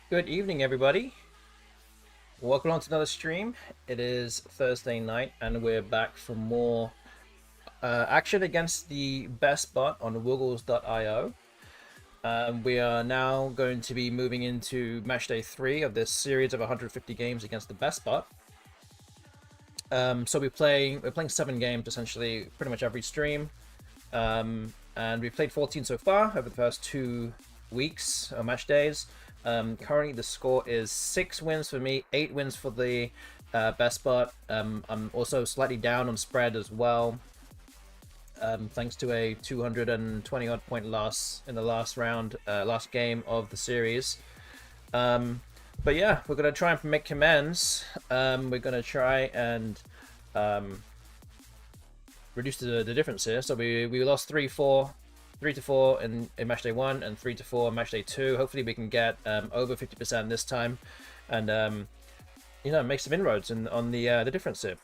Good evening, everybody. Welcome on to another stream. It is Thursday night, and we're back for more action against the BestBot on Wiggles.io. We are now going to be moving into Matchday 3 of this series of 150 games against the BestBot. So we're playing 7 games essentially, pretty much every stream. And we've played 14 so far over the first 2 weeks or match days. Currently the score is 6 wins for me, 8 wins for the BestBot. I'm also slightly down on spread as well, thanks to a 220 odd point loss in the last round, last game of the series. But yeah, we're gonna try and make amends. We're gonna try and reduce the difference here. So we lost 3-4 in match day 1 and 3-4 in match day 2. Hopefully we can get over 50% this time, and you know, make some inroads on the difference here.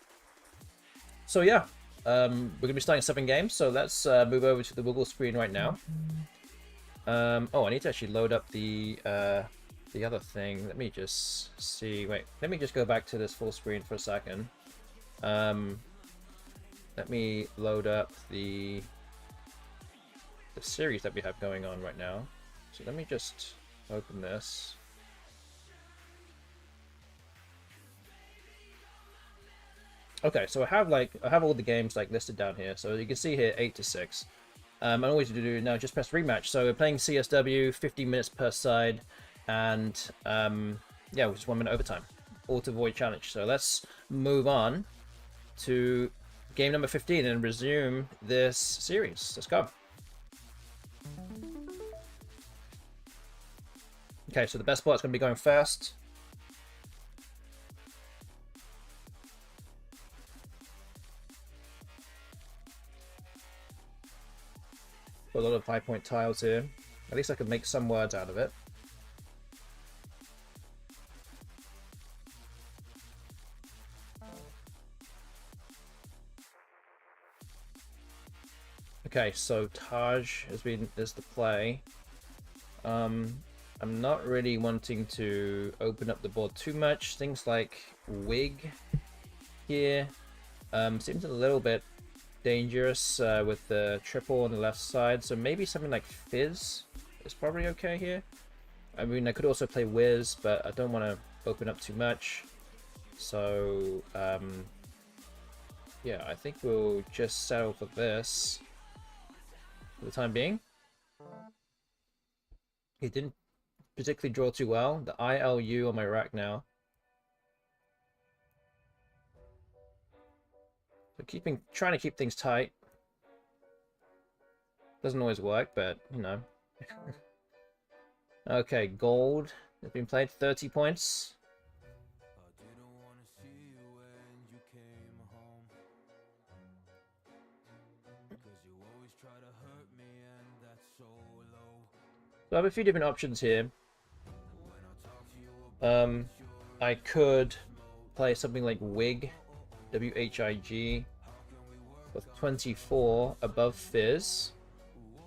So yeah, we're gonna be starting 7 games. So let's move over to the Wiggle screen right now. Oh, I need to actually load up the other thing. Let me just see. Wait, let me just go back to this full screen for a second. Let me load up the series that we have going on right now. So let me just open this. Okay, so I have all the games like listed down here. So you can see here 8-6. And all we have to do now, just press rematch. So we're playing CSW, 15 minutes per side, and yeah, just 1 minute overtime, all to void challenge. So let's move on to game number 15 and resume this series. Let's go. Okay, so the BestBot is going to be going first. Got a lot of 5-point tiles here. At least I could make some words out of it. Okay, so Taj is the play. I'm not really wanting to open up the board too much. Things like Wig here seems a little bit dangerous with the triple on the left side. So maybe something like Fizz is probably okay here. I mean, I could also play Wiz, but I don't want to open up too much. So yeah, I think we'll just settle for this for the time being. He didn't particularly draw too well. The ILU on my rack now. So trying to keep things tight. Doesn't always work, but you know. Okay, gold has been played, 30 points. So I have a few different options here. I could play something like Wig, WHIG, with 24 above Fizz,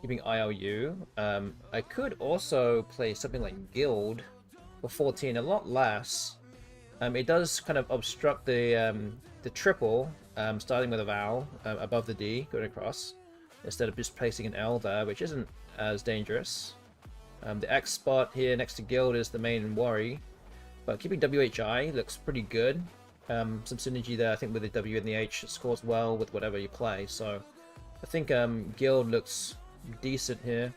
keeping ILU. I could also play something like Guild for 14, a lot less. It does kind of obstruct the triple, starting with a vowel above the D, going across, instead of just placing an L there, which isn't as dangerous. The X spot here next to Guild is the main worry, but keeping WHI looks pretty good. Some synergy there, I think, with the W and the H. It scores well with whatever you play, so I think Guild looks decent here.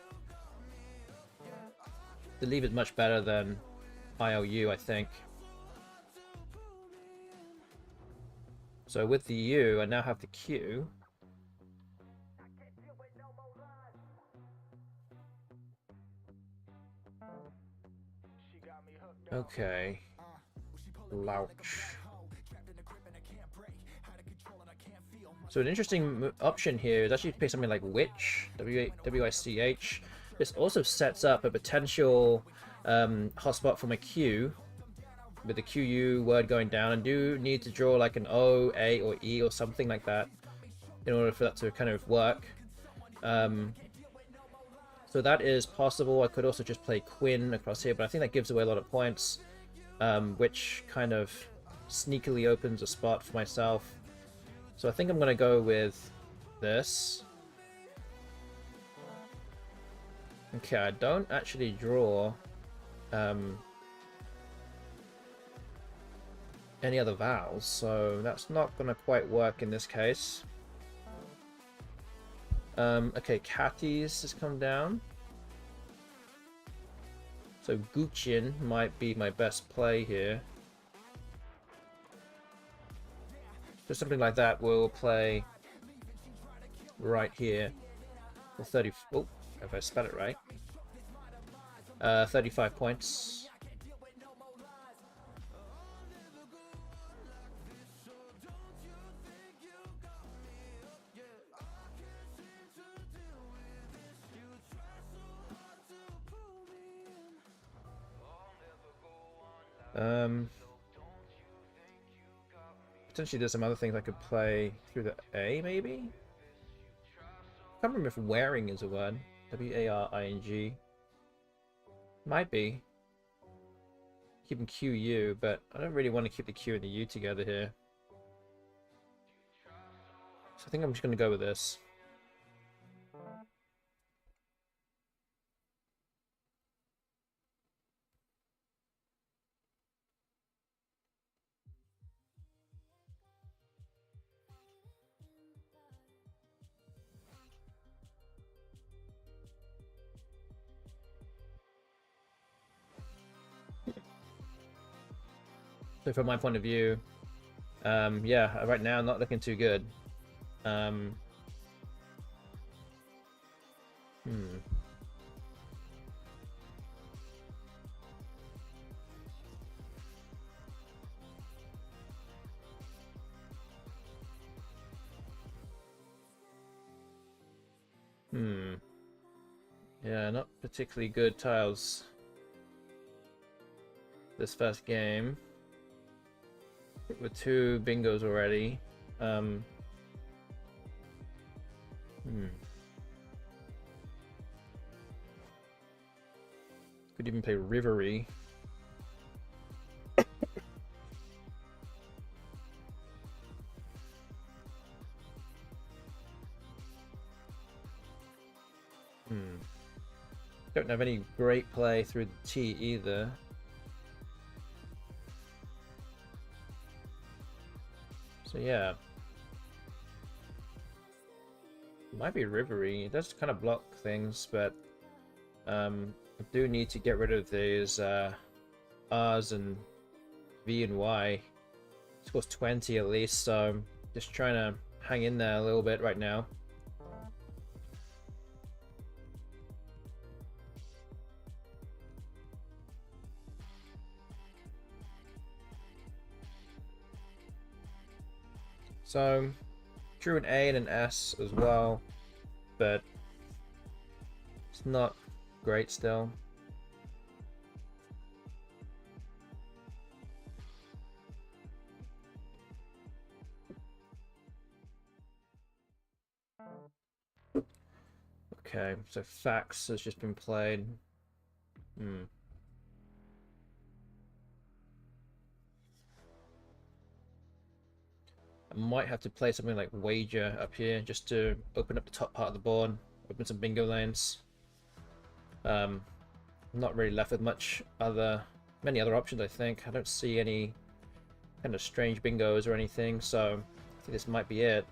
The leave is much better than ILU, I think. So with the U, I now have the Q. Okay. Louch. So an interesting option here is actually to play something like Witch, W-I-C-H. This also sets up a potential hotspot for my Q, with the QU word going down, and do need to draw like an O, A, or E or something like that in order for that to kind of work. So that is possible. I could also just play Quinn across here, but I think that gives away a lot of points, which kind of sneakily opens a spot for myself. So I think I'm going to go with this. Okay, I don't actually draw any other vowels, so that's not going to quite work in this case. Okay, Catties has come down. So Guchin might be my best play here. So something like that will play right here for 30. Oh, if I spell it right. 35 points. Potentially there's some other things I could play through the A, maybe? I can't remember if wearing is a word. W-A-R-I-N-G. Might be. Keeping Q-U, but I don't really want to keep the Q and the U together here. So I think I'm just going to go with this. So from my point of view, yeah, right now not looking too good. Yeah, not particularly good tiles this first game. With 2 bingos already. Could even play Rivery. Don't have any great play through the T either. So yeah. It might be Rivery. It does kind of block things, but I do need to get rid of these R's and V and Y. It scores 20 at least, so I'm just trying to hang in there a little bit right now. So, drew an A and an S as well, but it's not great still. Okay, so Fax has just been played. I might have to play something like Wager up here just to open up the top part of the board, open some bingo lanes. I'm not really left with many other options, I think. I don't see any kind of strange bingos or anything, so I think this might be it.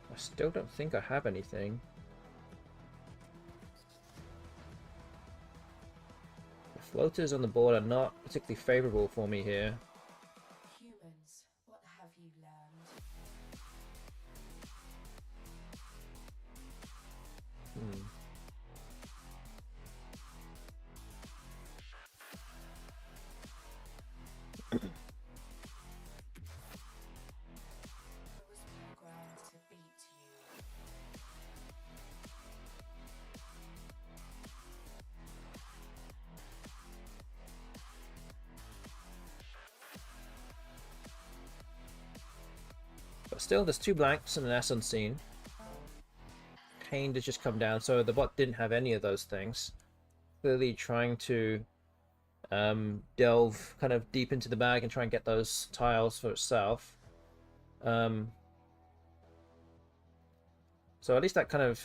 I still don't think I have anything. The floaters on the board are not particularly favorable for me here. Humans, what have you learned? But still, there's 2 blanks and an S unseen. Pain has just come down, so the bot didn't have any of those things. Clearly trying to delve kind of deep into the bag and try and get those tiles for itself. So at least that kind of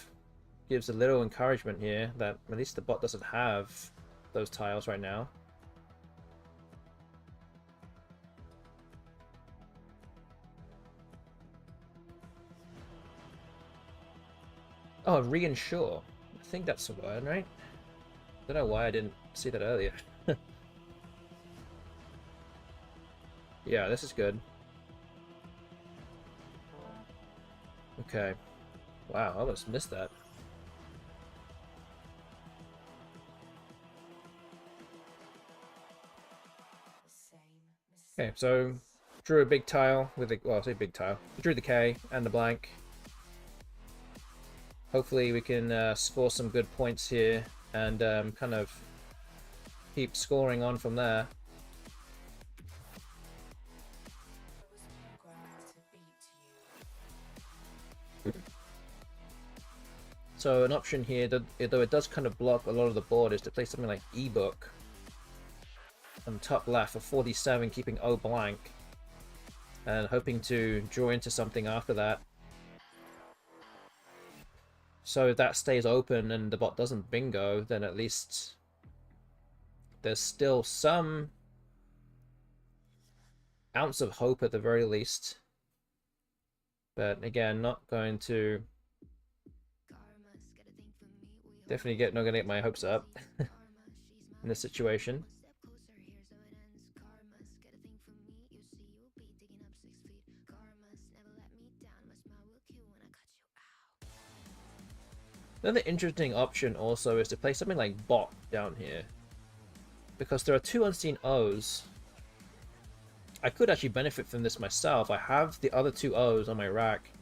gives a little encouragement here that at least the bot doesn't have those tiles right now. Oh, reinsure. I think that's the word, right? Don't know why I didn't see that earlier. Yeah, this is good. Okay. Wow, I almost missed that. Okay, so drew a big tile with a, well, I say big tile. Drew the K and the blank. Hopefully we can score some good points here and kind of keep scoring on from there. So an option here, though it does kind of block a lot of the board, is to play something like ebook on top left for 47, keeping O blank, and hoping to draw into something after that. So if that stays open and the bot doesn't bingo, then at least there's still some ounce of hope at the very least. But again, not going to definitely not gonna get my hopes up in this situation. Another interesting option also is to play something like bot down here, because there are 2 unseen O's. I could actually benefit from this myself. I have the other 2 O's on my rack,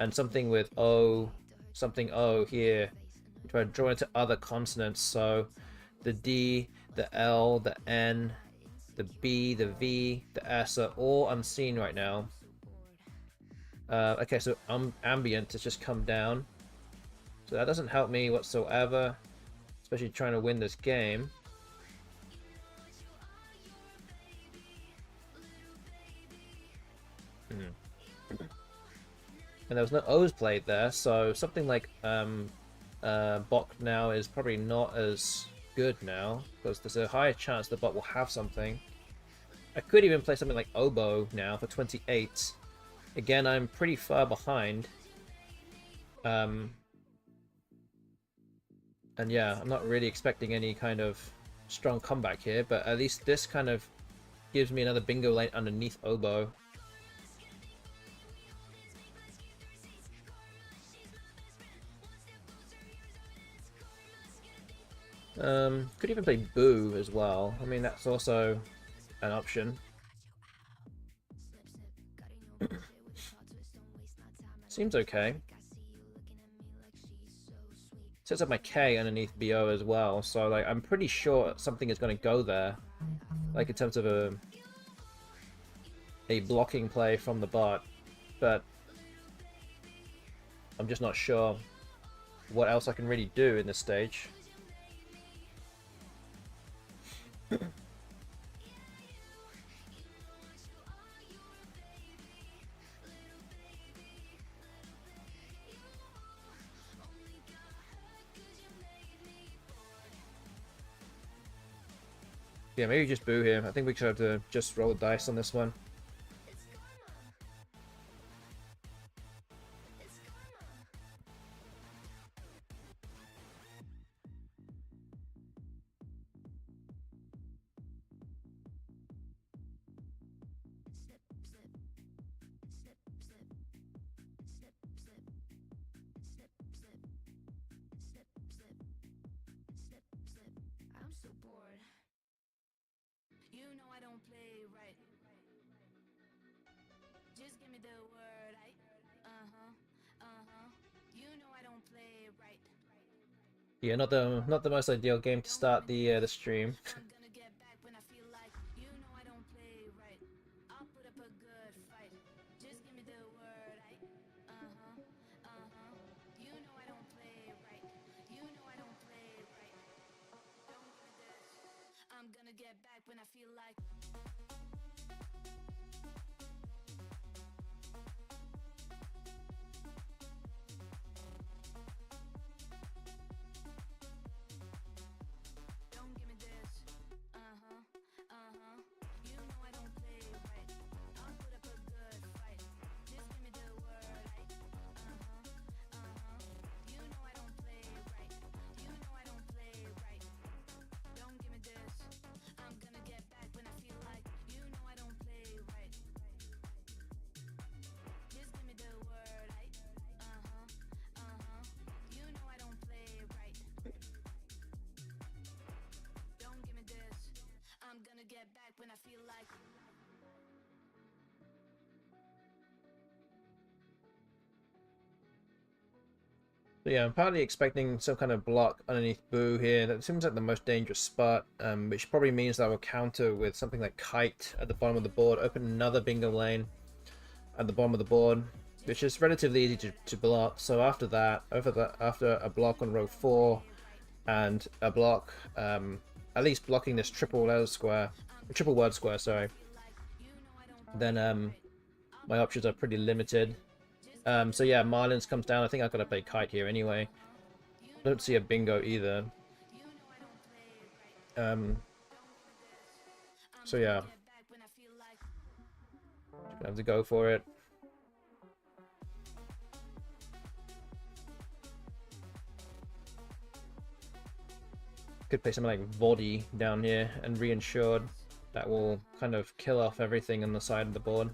and something with O, something O here, try to draw into other consonants. So the D, the L, the N, the B, the V, the S are all unseen right now. Okay, so ambient has just come down. So that doesn't help me whatsoever, especially trying to win this game. And there was no O's played there, so something like bot now is probably not as good now, because there's a higher chance the bot will have something. I could even play something like oboe now for 28. Again, I'm pretty far behind. And yeah, I'm not really expecting any kind of strong comeback here, but at least this kind of gives me another bingo lane underneath oboe. Could even play boo as well. I mean, that's also an option. Seems okay. Sets up my K underneath BO as well, so like I'm pretty sure something is going to go there, like in terms of a blocking play from the bot, but I'm just not sure what else I can really do in this stage. Yeah, maybe just boo here. I think we should have to just roll the dice on this one. Yeah, not the most ideal game to start the stream. get back when I feel like. Don't give me this. You know I don't play right. I'll put up a good fight. Just give me the word. Like, you know I don't play right. You know I don't play right. Don't give me this. I'm gonna get back when I feel like. You know I don't play right. Just give me the word. Like, you know I don't play right. Don't give me this. I'm gonna get back when I feel like. So yeah, I'm partly expecting some kind of block underneath Boo here. That seems like the most dangerous spot, which probably means that I will counter with something like Kite at the bottom of the board, open another bingo lane at the bottom of the board, which is relatively easy to block. So after that, after a block on row 4 and a block, at least blocking this triple word square, sorry, then my options are pretty limited. So yeah, Marlins comes down. I think I've got to play Kite here anyway. I don't see a bingo either. So yeah, I have to go for it. Could play something like Vody down here and reinsured. That will kind of kill off everything on the side of the board.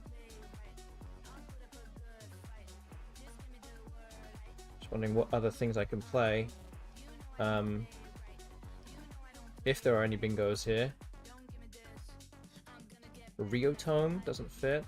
Just wondering what other things I can play. If there are any bingos here. Rio Tome doesn't fit.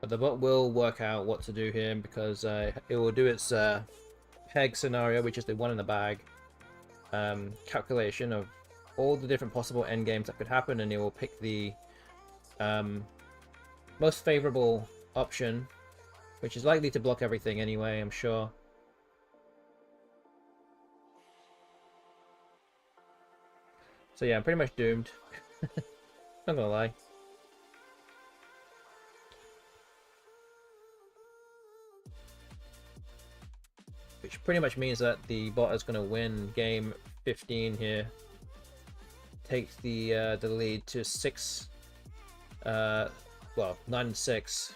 But the bot will work out what to do here because it will do its peg scenario, which is the one in the bag calculation of all the different possible endgames that could happen, and it will pick the most favorable option, which is likely to block everything anyway, I'm sure. So yeah, I'm pretty much doomed. Not gonna lie. Which pretty much means that the bot is going to win game 15 here. Take the lead to 6, well, 9-6.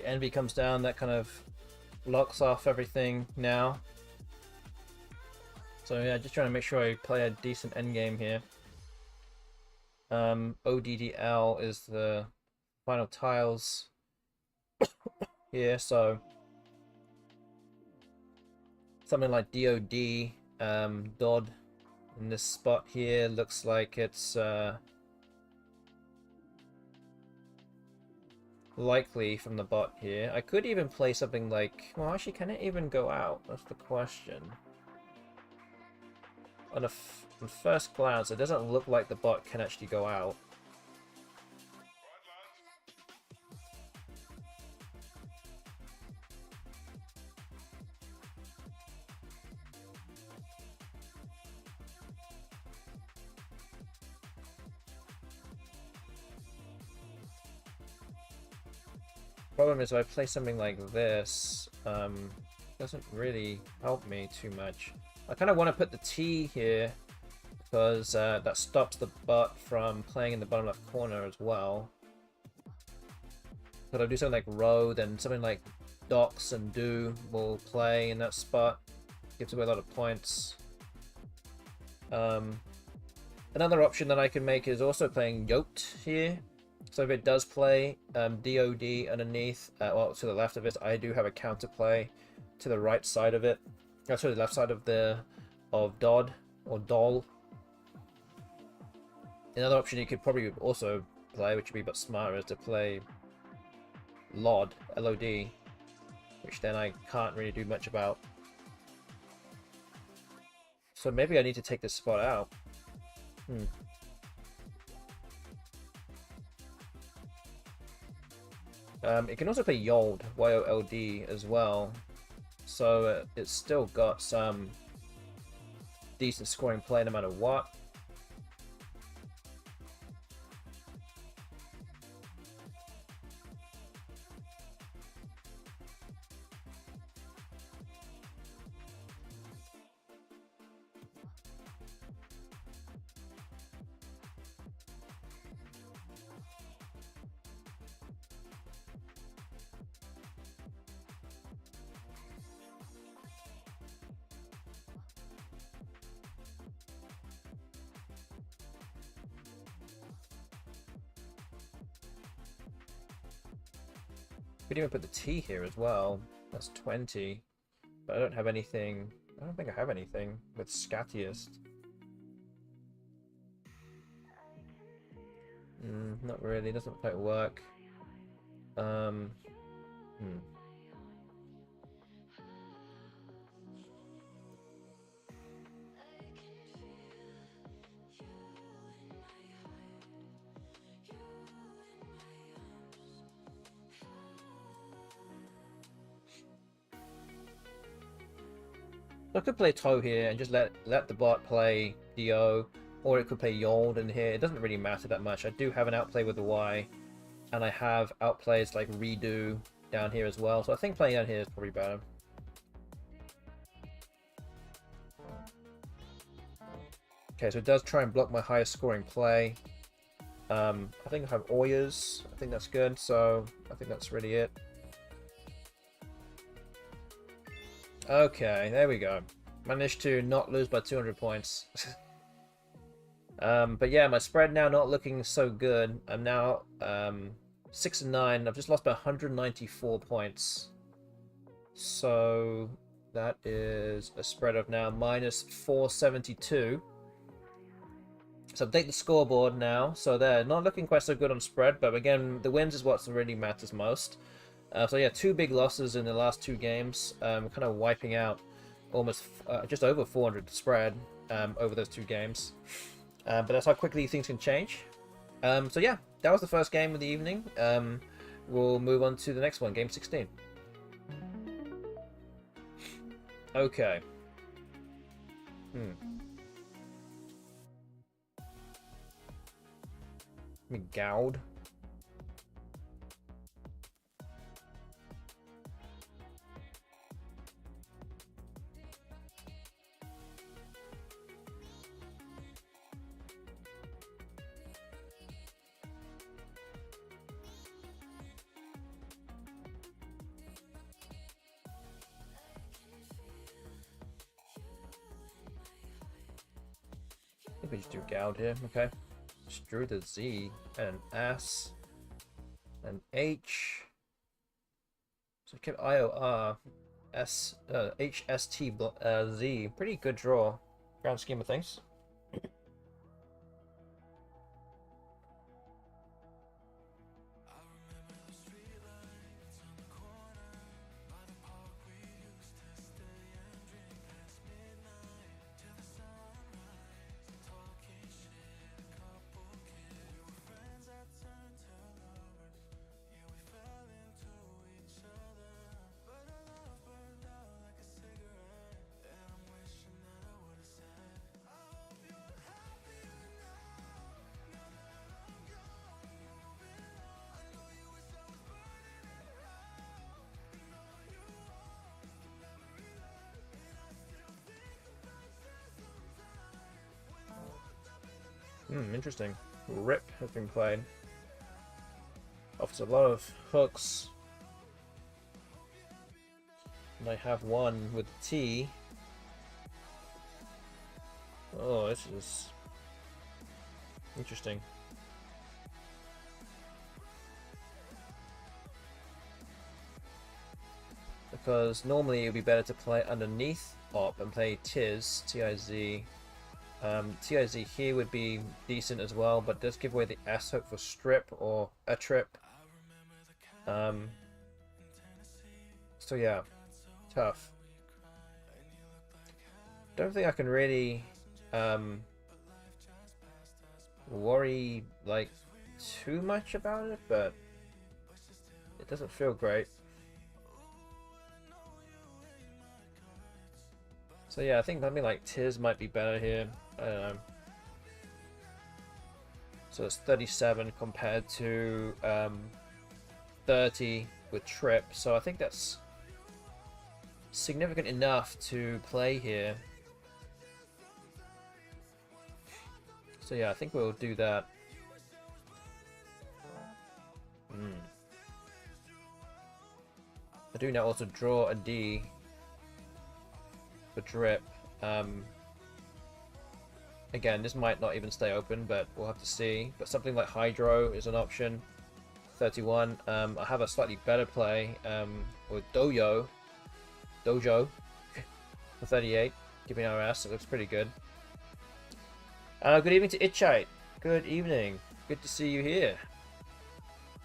Envy comes down, that kind of locks off everything now. So yeah, just trying to make sure I play a decent endgame here. ODDL is the final tiles here, so something like DOD, DOD And this spot here looks like it's likely from the bot here. I could even play something like... Well, actually, can it even go out? That's the question. On first glance, it doesn't look like the bot can actually go out. Problem is, if I play something like this, doesn't really help me too much. I kind of want to put the T here because that stops the bot from playing in the bottom left corner as well. But I'll do something like row, then something like docs and do will play in that spot. Gives away a lot of points. Another option that I can make is also playing yoked here. So if it does play DOD underneath, well, to the left of it, I do have a counterplay to the right side of it. To the left side of DOD or DOL. Another option you could probably also play, which would be a bit smarter, is to play LOD, LOD, which then I can't really do much about. So maybe I need to take this spot out. It can also play YOLD, Y-O-L-D as well. So it's still got some decent scoring play no matter what. Could even put the T here as well. That's 20. But I don't have anything. I don't think I have anything with Scattiest. Not really. Doesn't quite work. So I could play Toe here and just let the bot play DO, or it could play Yold in here. It doesn't really matter that much. I do have an outplay with the Y, and I have outplays like Redo down here as well. So I think playing down here is probably better. Okay, so it does try and block my highest scoring play. I think I have Oyas. I think that's good. So I think that's really it. Okay, there we go. Managed to not lose by 200 points. But yeah, my spread now not looking so good. I'm now 6-9. I've just lost by 194 points. So that is a spread of now minus 472. So update the scoreboard now. So they're not looking quite so good on spread, but again, the wins is what really matters most. So yeah, 2 big losses in the last 2 games, kind of wiping out almost just over 400 spread over those 2 games. But that's how quickly things can change. So yeah, that was the first game of the evening. We'll move on to the next one, game 16. Okay. Gowd. I think we just do Gowd here, okay. Just drew the Z and an S, an H. So kept IOR, S, HST, Z. Pretty good draw, grand scheme of things. Interesting. Rip has been played. Offers a lot of hooks. And I have one with T. Oh, this is interesting. Because normally it would be better to play underneath op and play Tiz, T-I-Z. T-I-Z here would be decent as well, but does give away the S hook for strip or a trip. So yeah, tough. Don't think I can really worry like too much about it, but it doesn't feel great. So yeah, I think something like Tiz might be better here. I don't know. So it's 37 compared to 30 with Trip. So I think that's significant enough to play here. So yeah, I think we'll do that. I do now also draw a D for Drip. Again, this might not even stay open, but we'll have to see. But something like Hydro is an option. 31. I have a slightly better play with Dojo for 38. Giving our ass, it looks pretty good. Good evening to Itchite. Good evening. Good to see you here.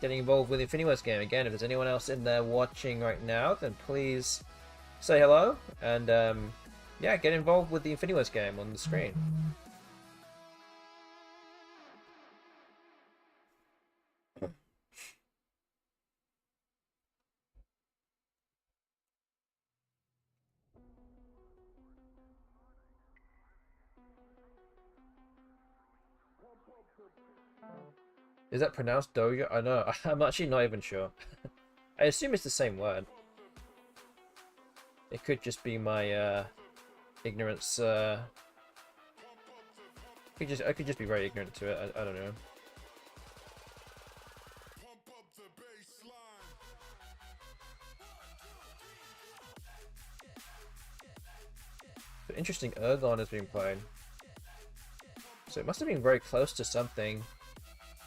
Getting involved with the Infiniverse game. Again, if there's anyone else in there watching right now, then please say hello. And yeah, get involved with the Infiniverse game on the screen. Is that pronounced Dojo? I know. I'm actually not even sure. I assume it's the same word. It could just be my ignorance. I could just be very ignorant to it. I don't know. But interesting, Ergon has been played. So it must have been very close to something.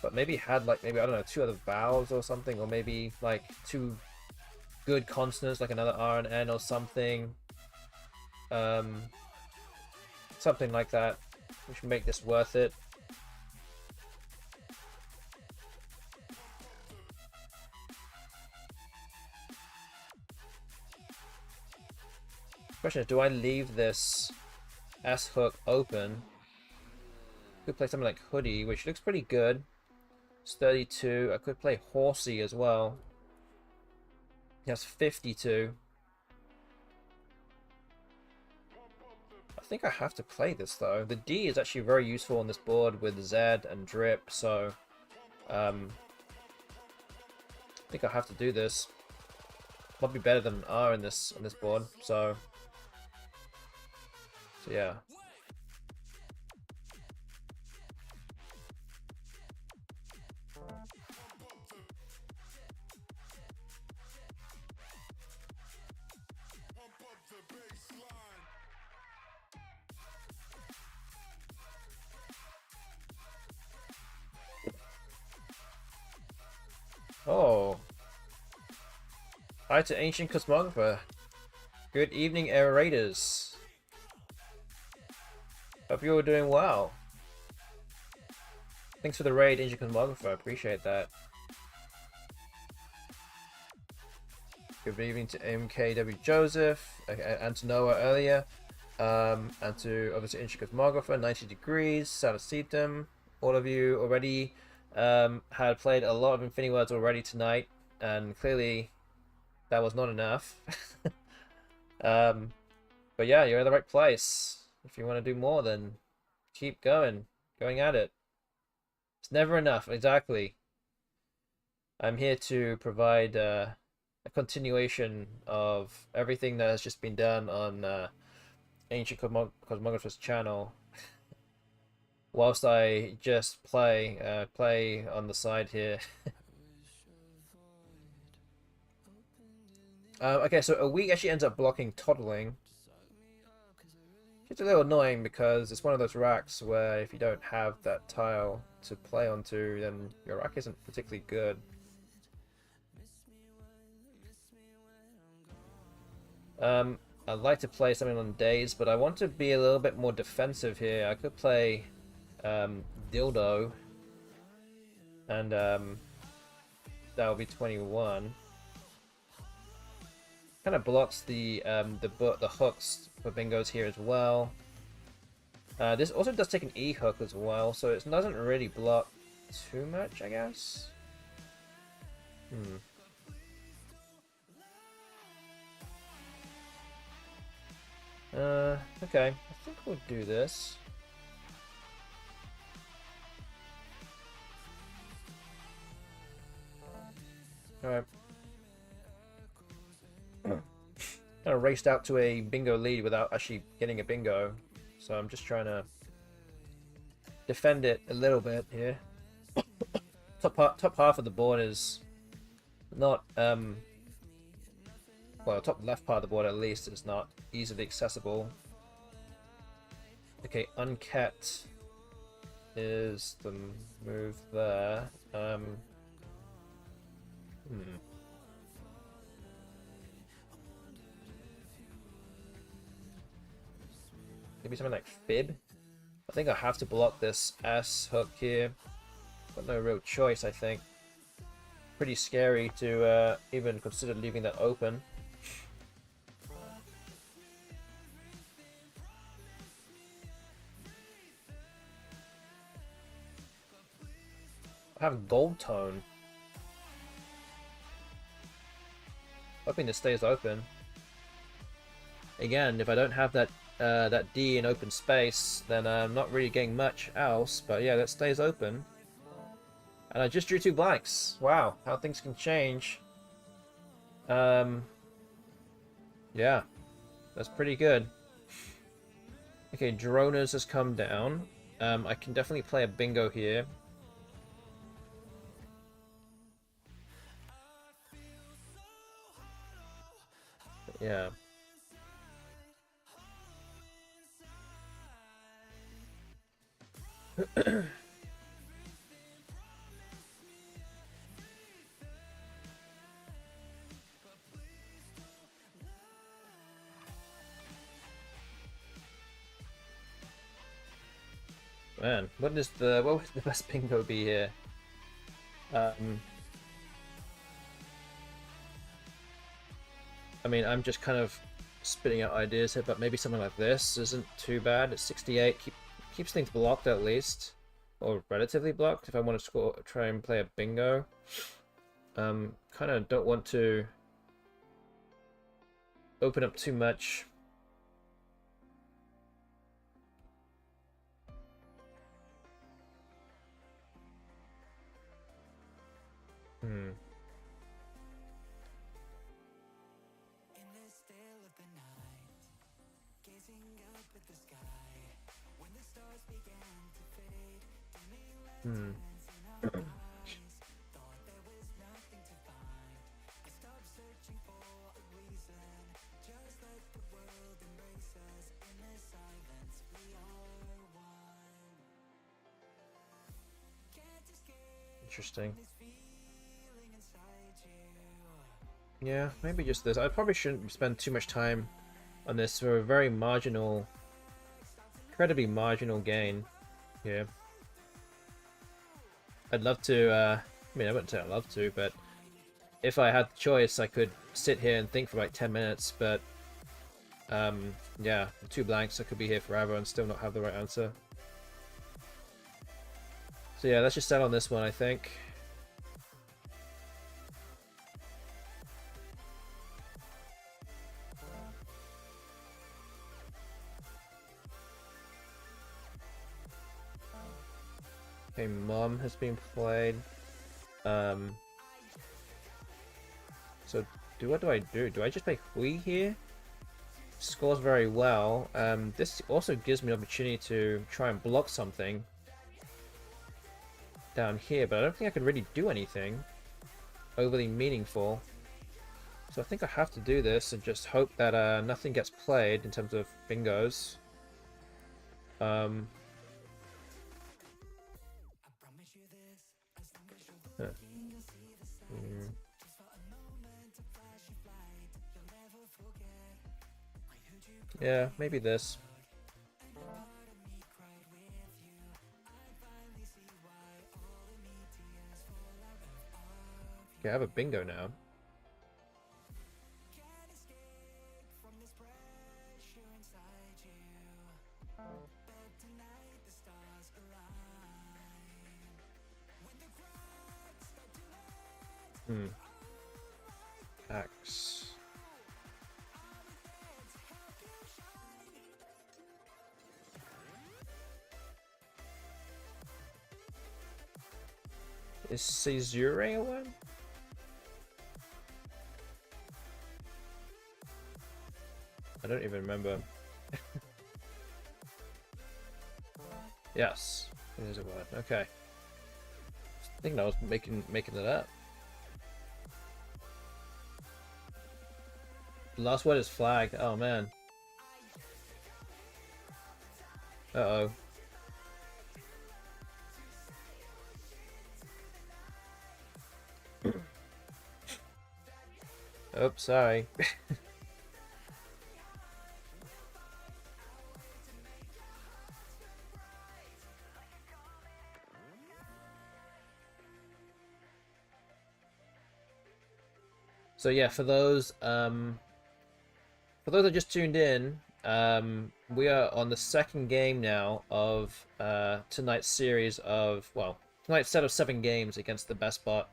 But maybe had like, maybe, I don't know, 2 other vowels or something. Or maybe like 2 good consonants, like another R and N or something. Something like that. We should make this worth it. Question is, do I leave this S hook open? Could play something like Hoodie, which looks pretty good. It's 32. I could play Horsey as well. He has 52. I think I have to play this though. The D is actually very useful on this board with Z and Drip, so I think I have to do this. Might be better than R in this on this board, so yeah. Oh. Hi to Ancient Cosmographer. Good evening, Aerators. Hope you're all doing well. Thanks for the raid, Ancient Cosmographer. I appreciate that. Good evening to MKW Joseph, and to Noah earlier. And to obviously Ancient Cosmographer, 90 Degrees, Salicitum. All of you already had played a lot of Infinity Words already tonight, and clearly that was not enough. But yeah, you're in the right place. If you want to do more, then keep going at it. It's never enough, exactly. I'm here to provide a continuation of everything that has just been done on Ancient Cosmographer's channel. whilst I just play on the side here. Okay, so a week actually ends up blocking toddling. It's a little annoying because it's one of those racks where if you don't have that tile to play onto, then your rack isn't particularly good. I'd like to play something on days, but I want to be a little bit more defensive here. I could play Dildo, and that would be 21. Kind of blocks the hooks for bingos here as well. This also does take an E hook as well, so it doesn't really block too much, I guess. Okay, I think we'll do this. Alright. Kind of raced out to a bingo lead without actually getting a bingo, so I'm just trying to defend it a little bit here. Top half of the board is not well, top left part of the board at least is not easily accessible. Okay, uncat is the move there. Maybe something like fib. I think I have to block this S hook here. Got no real choice, I think. Pretty scary to even consider leaving that open. I have gold tone. Hoping this stays open. Again, if I don't have that that D in open space, then I'm not really getting much else. But yeah, that stays open. And I just drew 2 blanks. Wow, how things can change. Yeah, that's pretty good. Okay, Dronas has come down. I can definitely play a bingo here. Yeah. Man, what would the best bingo be here? I mean, I'm just kind of spitting out ideas here, but maybe something like this isn't too bad. It's 68, keeps things blocked at least, or relatively blocked. If I want to try and play a bingo, kind of don't want to open up too much. Interesting. Yeah, maybe just this. I probably shouldn't spend too much time on this for a very marginal, incredibly marginal gain here. I'd love to, I mean, I wouldn't say I'd love to, but if I had the choice, I could sit here and think for like 10 minutes, but yeah, 2 blanks, I could be here forever and still not have the right answer. So yeah, let's just settle on this one, I think. Okay, Mom has been played. So what do I do? Do I just play Hui here? Scores very well. This also gives me an opportunity to try and block something. down here, but I don't think I can really do anything overly meaningful. So I think I have to do this and just hope that nothing gets played in terms of bingos. Huh. Yeah, maybe this. Okay, I have a bingo now. Axe. Is Caesure a one? I don't even remember. Yes, it is a word. Okay. I think I was making it up. The last word is flagged. Oh man. Uh-oh. Oops, sorry. So yeah, for those that just tuned in, we are on the second game now of tonight's series of, well, tonight's set of 7 games against the BestBot.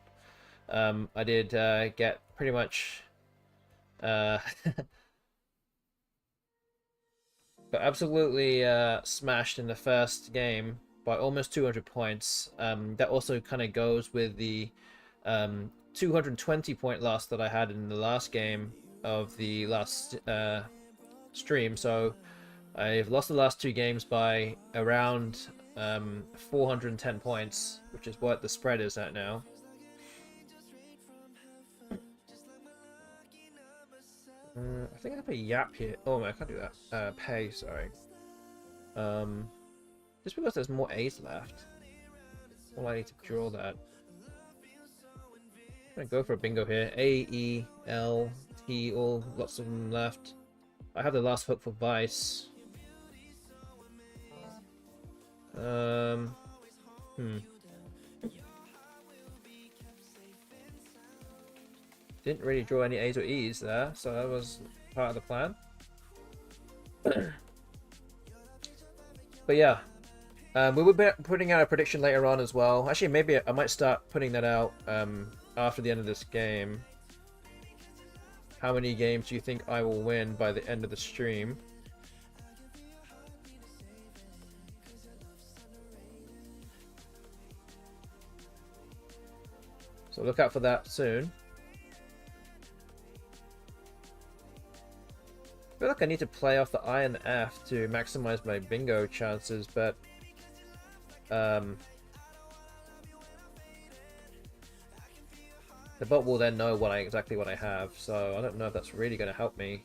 I did get pretty much got absolutely smashed in the first game by almost 200 points. That also kind of goes with the 220 point loss that I had in the last game of the last stream. So I've lost the last 2 games by around 410 points, which is what the spread is at now. I think I have a yap here. Oh, I can't do that. Pay, sorry. Just because there's more A's left. Well, I need to draw that. I'm gonna go for a bingo here. A, E, L, T, all lots of them left. I have the last hook for Vice. Didn't really draw any A's or E's there, so that was part of the plan. But yeah, we will be putting out a prediction later on as well. Actually, maybe I might start putting that out after the end of this game. How many games do you think I will win by the end of the stream? So look out for that soon. I feel like I need to play off the I and the F to maximize my bingo chances, but the bot will then know exactly what I have, so I don't know if that's really going to help me.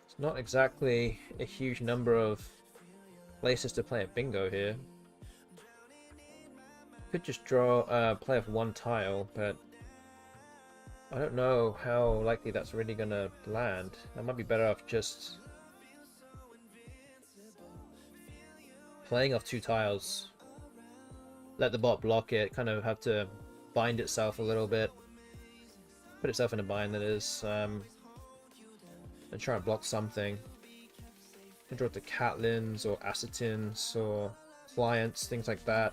It's not exactly a huge number of places to play a bingo here. Could just draw play off 1 tile, but I don't know how likely that's really gonna land. I might be better off just playing off 2 tiles. Let the bot block it, kind of have to bind itself a little bit. Put itself in a bind, that is, and try and block something. Can draw to Catlins or Acetins or clients, things like that.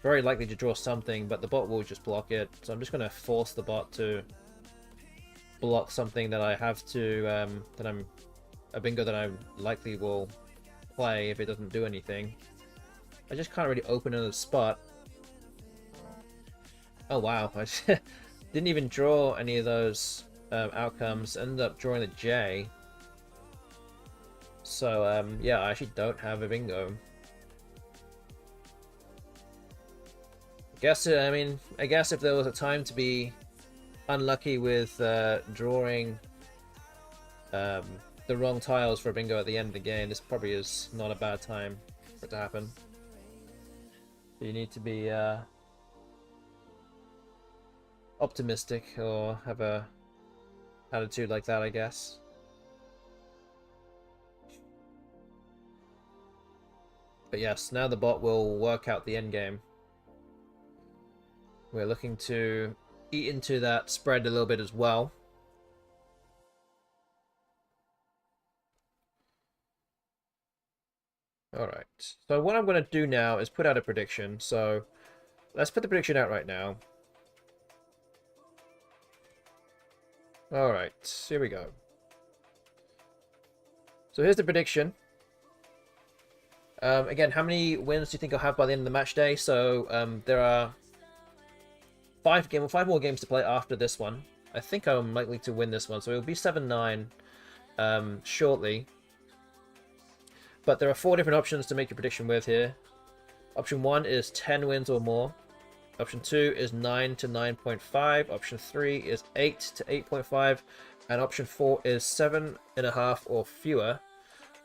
Very likely to draw something, but the bot will just block it. So I'm just going to force the bot to block something that I have to, a bingo that I likely will play if it doesn't do anything. I just can't really open another spot. Oh wow, I didn't even draw any of those outcomes, ended up drawing the J. So yeah, I actually don't have a bingo. I guess if there was a time to be unlucky with drawing the wrong tiles for a bingo at the end of the game, this probably is not a bad time for it to happen. You need to be optimistic or have a attitude like that, I guess. But yes, now the bot will work out the end game. We're looking to eat into that spread a little bit as well. Alright, so what I'm going to do now is put out a prediction. So let's put the prediction out right now. Alright, here we go. So here's the prediction. Again, how many wins do you think I'll have by the end of the match day? So there are 5 more games to play after this one. I think I'm likely to win this one, so it'll be 7-9 shortly. But there are 4 different options to make your prediction with here. Option 1 is 10 wins or more. Option 2 is 9 to 9.5. Option 3 is 8 to 8.5. And option 4 is 7.5 or fewer.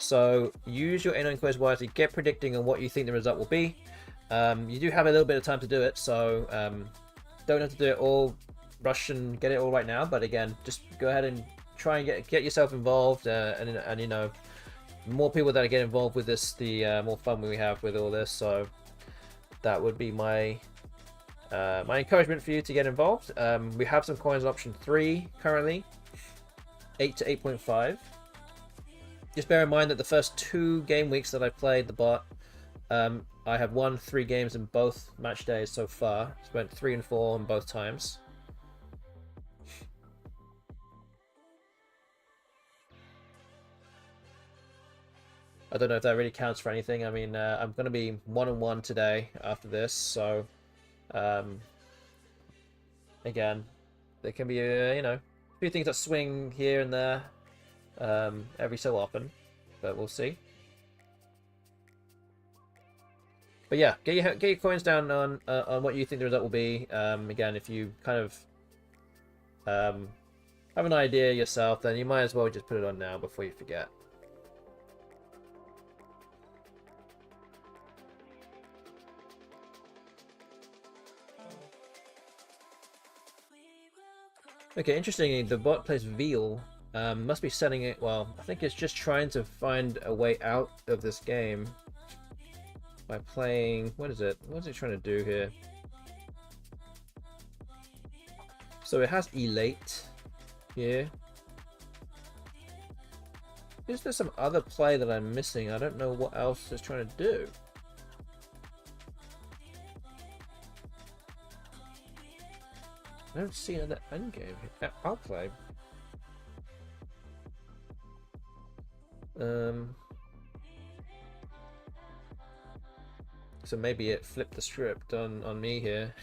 So use your A9 quiz wisely. Get predicting on what you think the result will be. You do have a little bit of time to do it, so don't have to do it all, rush and get it all right now. But again, just go ahead and try and get yourself involved, and you know, the more people that get involved with this, the more fun we have with all this. So that would be my my encouragement for you to get involved. We have some coins on option 3 currently, 8 to 8.5. Just bear in mind that the first 2 game weeks that I played the bot, I have won 3 games in both match days so far. Spent 3 and 4 on both times. I don't know if that really counts for anything. I mean, I'm going to be 1-1 today after this, so again, there can be you know, a few things that swing here and there every so often, but we'll see. But yeah, get your coins down on what you think the result will be. Again, if you kind of have an idea yourself, then you might as well just put it on now before you forget. Okay, interestingly, the bot plays Veal. Must be setting it, well, I think it's just trying to find a way out of this game by playing, what is it? What is it trying to do here? So it has Elate here. Is there some other play that I'm missing? I don't know what else it's trying to do. I don't see another endgame here. Outplay. So maybe it flipped the script on me here.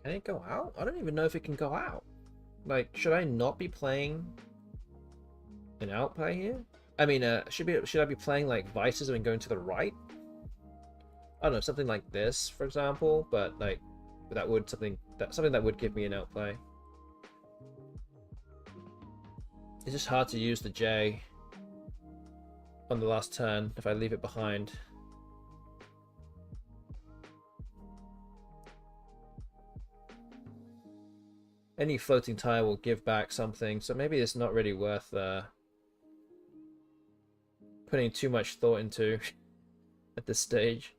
Can it go out? I don't even know if it can go out. Like, should I not be playing an outplay here? I mean, should I be playing like vices and going to the right? I don't know, something like this, for example. But like, that would something that would give me an outplay. It's just hard to use the J on the last turn if I leave it behind. Any floating tile will give back something, so maybe it's not really worth putting too much thought into at this stage.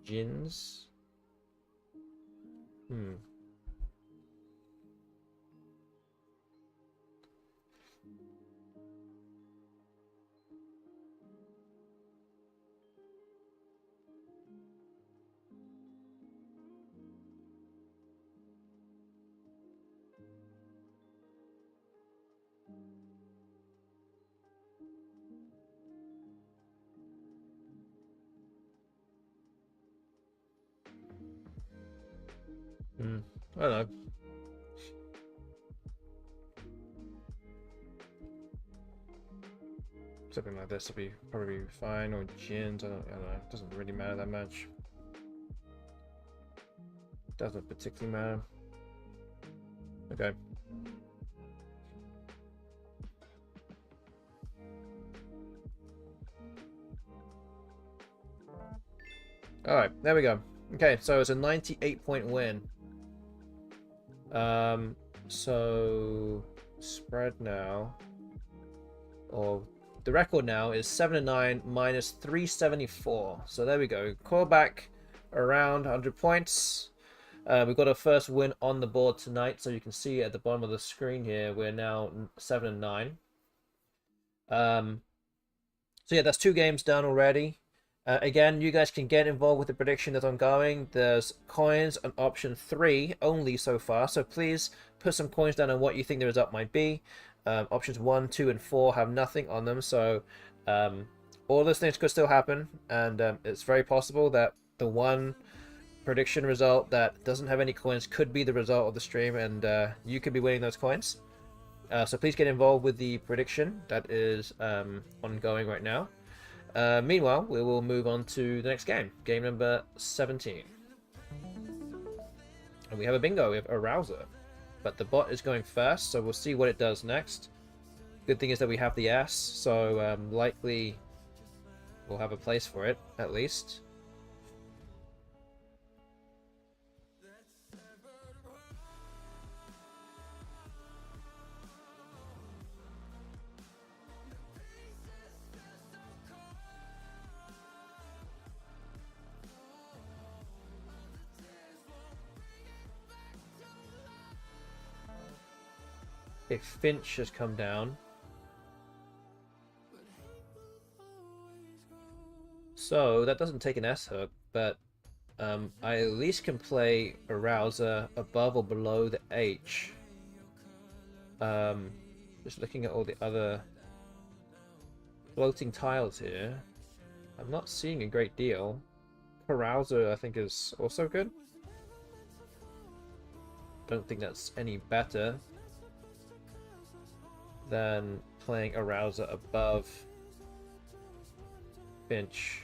Jins. I don't know. Something like this will be probably fine, or Jins. I don't know. It doesn't really matter that much. Doesn't particularly matter. Okay. Alright, there we go. Okay, so it's a 98-point win. So spread now, or the record now is 7-9 minus 374. So there we go. Call back around 100 points. We've got our first win on the board tonight, so you can see at the bottom of the screen here we're now 7-9. So yeah, that's 2 games done already. Again, you guys can get involved with the prediction that's ongoing. There's coins on option 3 only so far, so please put some coins down on what you think the result might be. Options 1, 2, and 4 have nothing on them, so all those things could still happen, and it's very possible that the one prediction result that doesn't have any coins could be the result of the stream, and you could be winning those coins. So please get involved with the prediction that is ongoing right now. Meanwhile, we will move on to the next game. Game number 17. And we have a bingo. We have a rouser. But the bot is going first, so we'll see what it does next. Good thing is that we have the S, so likely we'll have a place for it, at least. Okay, Finch has come down. So that doesn't take an S hook, but I at least can play a rouser above or below the H. Just looking at all the other floating tiles here, I'm not seeing a great deal. Carouser I think is also good. Don't think that's any better than playing a rouser above Finch.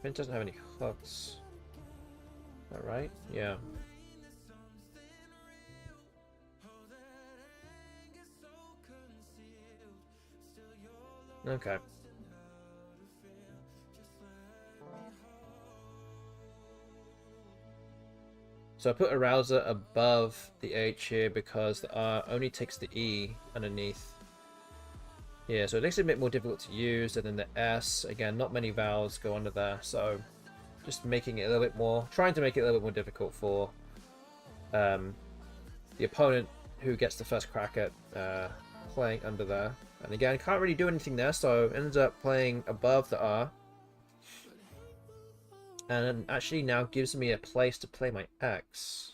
Finch doesn't have any hooks. Is that right? Yeah. Okay. So I put a rouser above the H here because the R only takes the E underneath. Yeah, so it makes it a bit more difficult to use, and then the S, again, not many vowels go under there, so just making it a little bit more, trying to make it a little bit more difficult for the opponent who gets the first crack at playing under there. And again, can't really do anything there, so ends up playing above the R. And actually now gives me a place to play my X.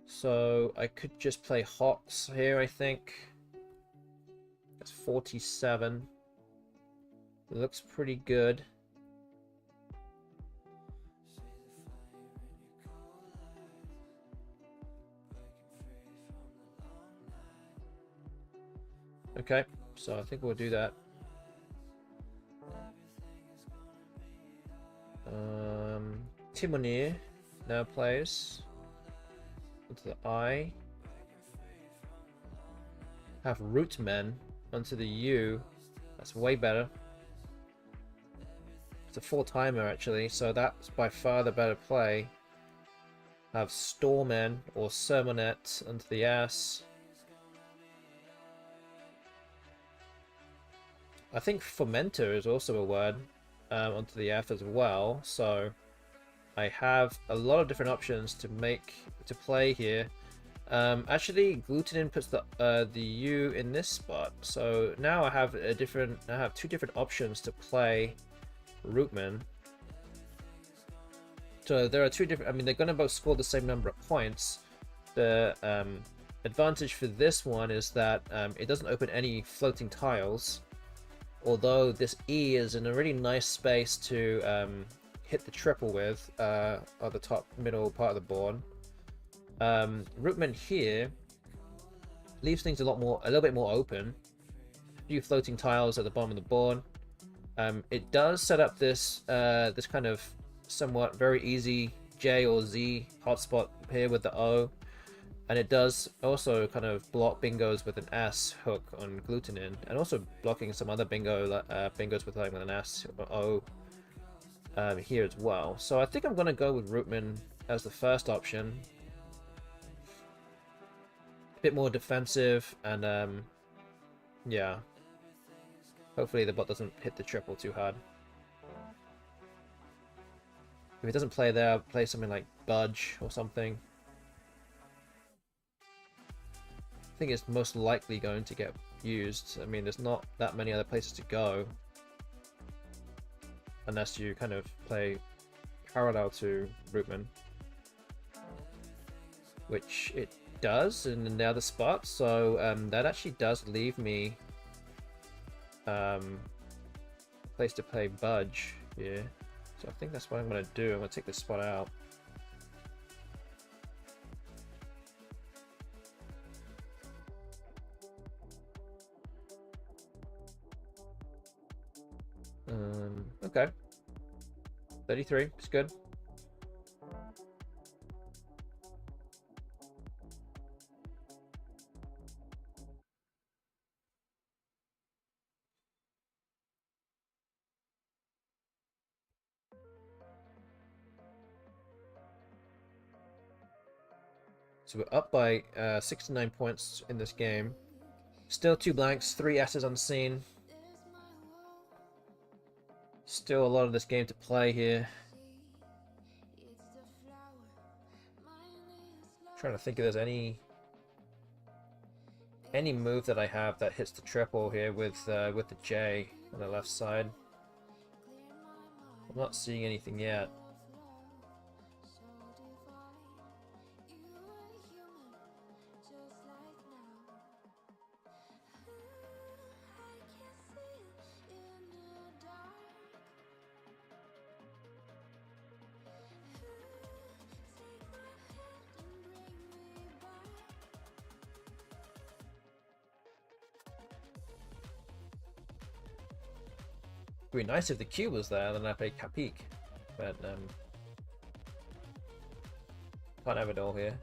So I could just play Hots here, I think. That's 47. It looks pretty good. Okay, so I think we'll do that. Timoneer now plays onto the I. Have Rootmen onto the U. That's way better. It's a 4-timer actually, so that's by far the better play. Have Stormen or Sermonet onto the S. I think fermenter is also a word onto the F as well. So I have a lot of different options to play here. Actually, glutenin puts the U in this spot. So now I have two different options to play Rootman. So there are two different. I mean, they're going to both score the same number of points. The advantage for this one is that it doesn't open any floating tiles. Although this E is in a really nice space to hit the triple with at the top middle part of the board. Rootman here leaves things a little bit more open. A few floating tiles at the bottom of the board. It does set up this this kind of somewhat very easy J or Z hotspot here with the O, and it does also kind of block bingos with an S hook on glutenin, and also blocking some other bingos with like an S or O here as well. So I think I'm gonna go with Rootman as the first option. A bit more defensive, and yeah, hopefully the bot doesn't hit the triple too hard. If it doesn't play there, I'll play something like Budge or something. I think it's most likely going to get used. I mean, there's not that many other places to go. Unless you kind of play parallel to Rootman. Which it does in the other spot. So that actually does leave me a place to play Budge here. So I think that's what I'm going to do. I'm going to take this spot out. Okay. 33, it's good. So we're up by 69 points in this game. Still 2 blanks, 3 S's unseen. Still a lot of this game to play here. Trying to think if there's any move that I have that hits the triple here with the J on the left side. I'm not seeing anything yet. It'd be nice if the Q was there, then I play Capique. But can't have it all here.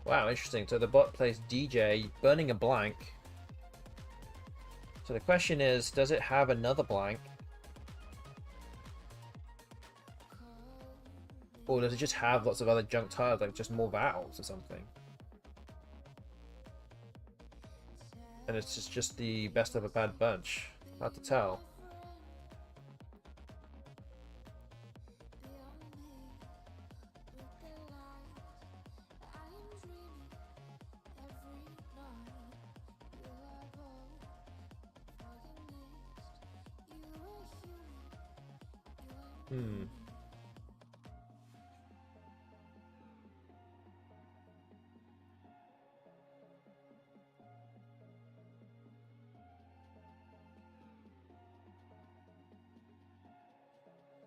Wow, interesting. So the bot plays DJ, burning a blank. So the question is, does it have another blank? Or does it just have lots of other junk tiles, like just more vowels or something? And it's just the best of a bad bunch. Hard to tell.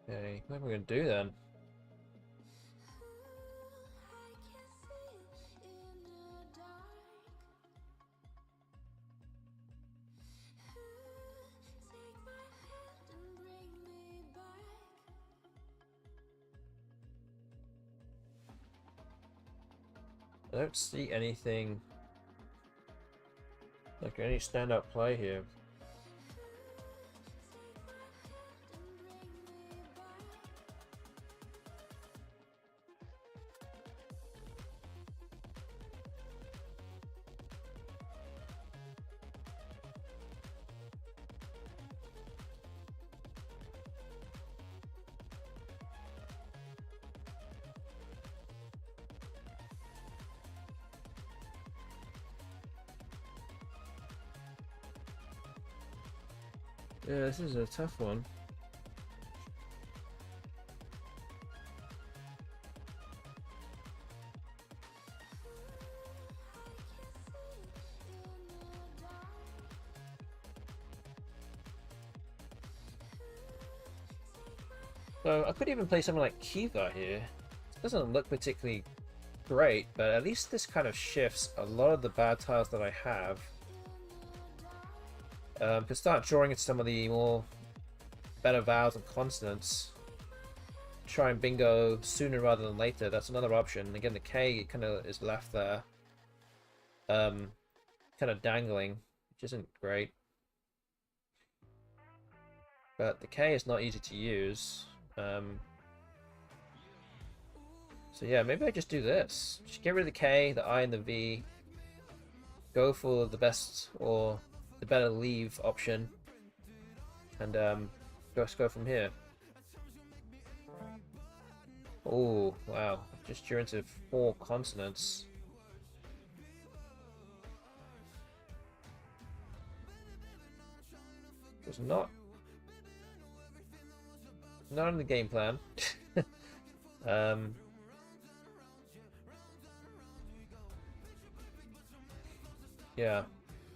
Okay, what am I going to do then? I don't see anything like any standout play here. Yeah, this is a tough one. So I could even play something like Kiva here. It doesn't look particularly great, but at least this kind of shifts a lot of the bad tiles that I have. Could start drawing into some of the more better vowels and consonants. Try and bingo sooner rather than later. That's another option. Again, the K kind of is left there, kind of dangling, which isn't great. But the K is not easy to use. So yeah, maybe I just do this. Just get rid of the K, the I, and the V. Go for the best or the better leave option, and just go from here. Oh wow! Just drew into 4 consonants. It was not in the game plan. Yeah,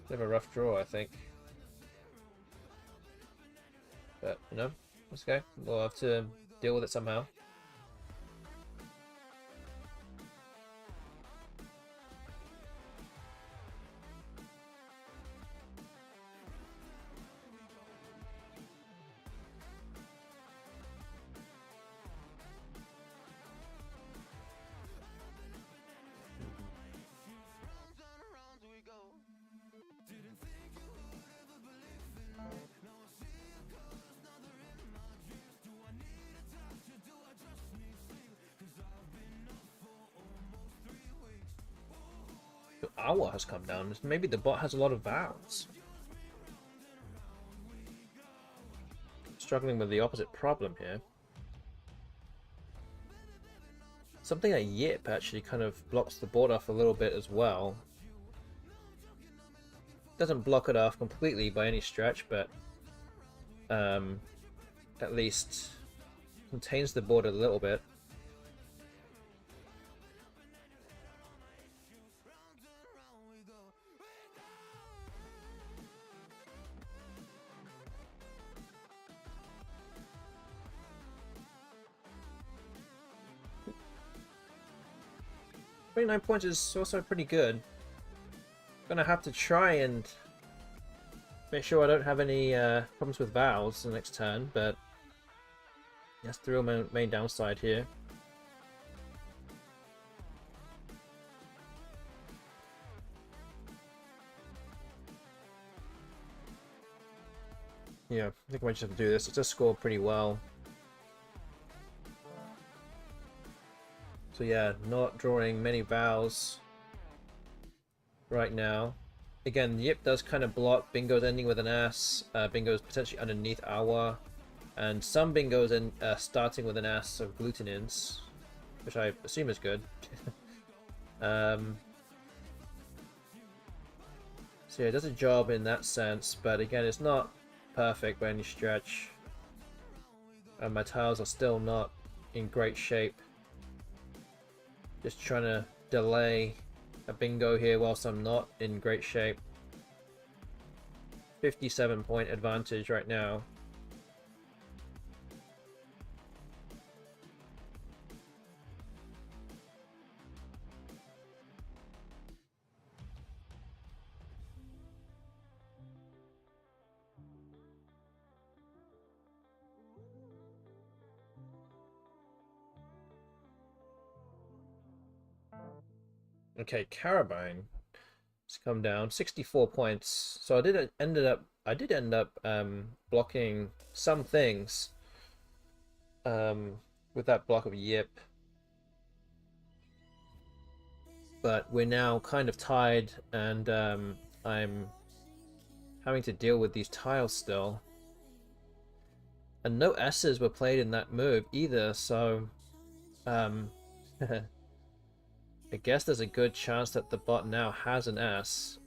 bit of a rough draw, I think. But, you know, let's go. We'll have to deal with it somehow. The hour has come down. Maybe the bot has a lot of vowels. Struggling with the opposite problem here. Something like Yip actually kind of blocks the board off a little bit as well. Doesn't block it off completely by any stretch, but at least contains the board a little bit. $29 points is also pretty good. Gonna have to try and make sure I don't have any problems with vowels the next turn, but that's the real main downside here. Yeah, I think I might just have to do this. It does score pretty well. So yeah, not drawing many vowels right now. Again, Yip does kind of block bingos ending with an S, bingos potentially underneath Awa, and some bingos starting with an S of glutenins, which I assume is good. So yeah, it does a job in that sense, but again, it's not perfect by any stretch. And my tiles are still not in great shape. Just trying to delay a bingo here whilst I'm not in great shape. 57-point advantage right now. Okay, Carabine has come down 64 points. So I did end up blocking some things with that block of Yip, but we're now kind of tied, and I'm having to deal with these tiles still. And no S's were played in that move either, so I guess there's a good chance that the bot now has an S.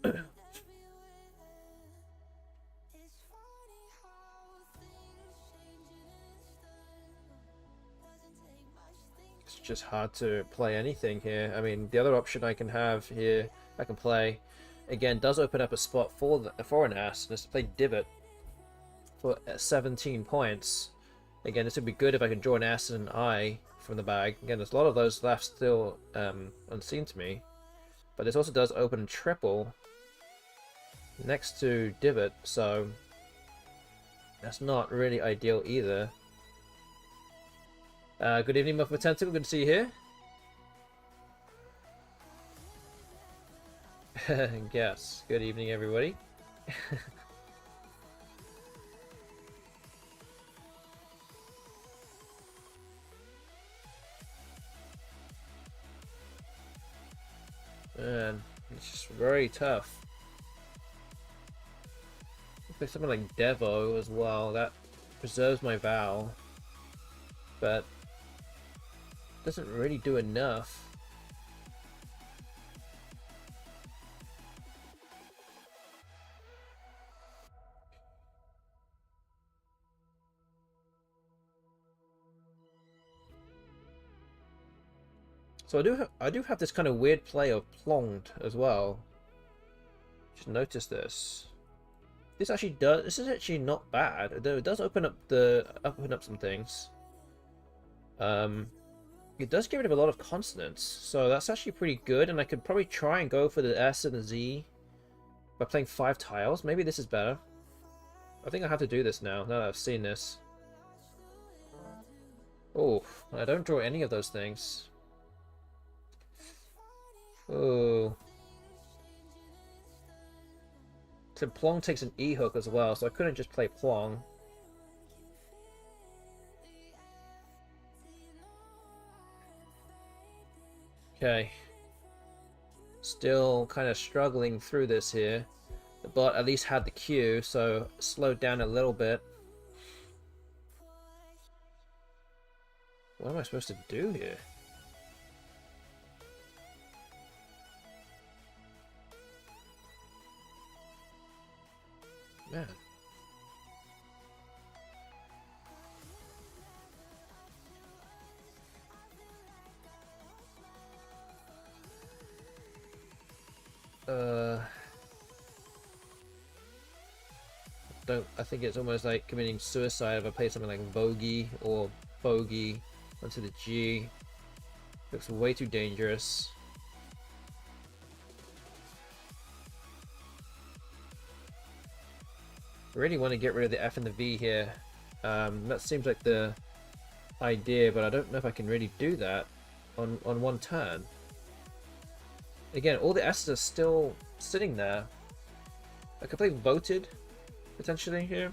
just hard to play anything here. I mean, the other option I can have here, I can play, again, does open up a spot for an ass, and it's to play divot for 17 points. Again, this would be good if I can draw an ass and an eye from the bag. Again, there's a lot of those left still unseen to me. But this also does open triple next to divot, so that's not really ideal either. Good evening, Muff Tentacle. Good to see you here. Yes. Good evening, everybody. Man, it's just very tough. Play something like Devo as well. That preserves my Vow, but doesn't really do enough. So I do have this kind of weird play of Plonged as well. Just notice this. This is actually not bad. It does open up some things. It does get rid of a lot of consonants, so that's actually pretty good. And I could probably try and go for the S and the Z by playing 5 tiles. Maybe this is better. I think I have to do this now that I've seen this. Oh, I don't draw any of those things. Oh. So Plong takes an E hook as well, so I couldn't just play Plong. Okay. Still kind of struggling through this here. The bot at least had the Q, so slowed down a little bit. What am I supposed to do here? Man. I think it's almost like committing suicide if I play something like Vogie or Bogey onto the G. Looks way too dangerous. I really want to get rid of the F and the V here. That seems like the idea, but I don't know if I can really do that on one turn. Again, all the S's are still sitting there. I could play Voted, potentially, here.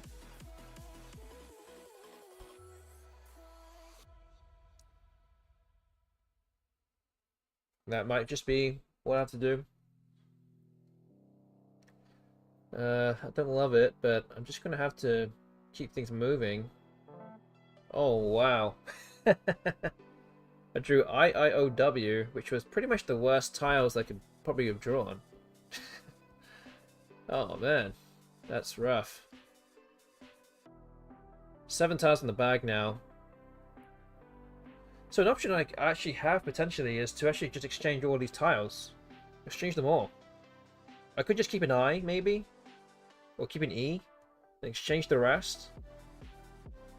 That might just be what I have to do. I don't love it, but I'm just going to have to keep things moving. Oh, wow. I drew IIOW, which was pretty much the worst tiles I could probably have drawn. Oh, man. That's rough. 7 tiles in the bag now. So an option I actually have, potentially, is to actually just exchange all these tiles. Exchange them all. I could just keep an I, maybe? Or keep an E, and exchange the rest.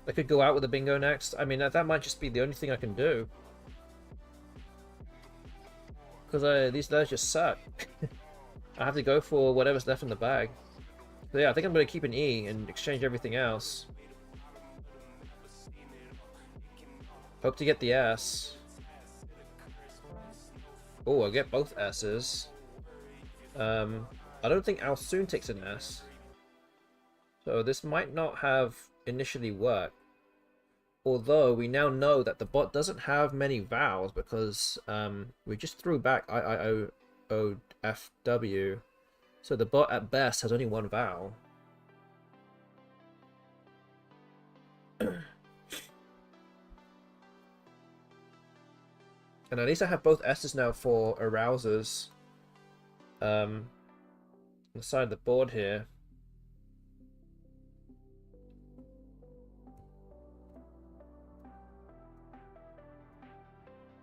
I could go out with a bingo next. I mean, that might just be the only thing I can do. Because these letters just suck. I have to go for whatever's left in the bag. So yeah, I think I'm going to keep an E and exchange everything else. Hope to get the S. Oh, I'll get both S's. I don't think Alsoon takes an S. So this might not have initially worked. Although we now know that the bot doesn't have many vowels because we just threw back IIOFW. So the bot at best has only one vowel. And at least I have both S's now for arousers. On the side of the board here.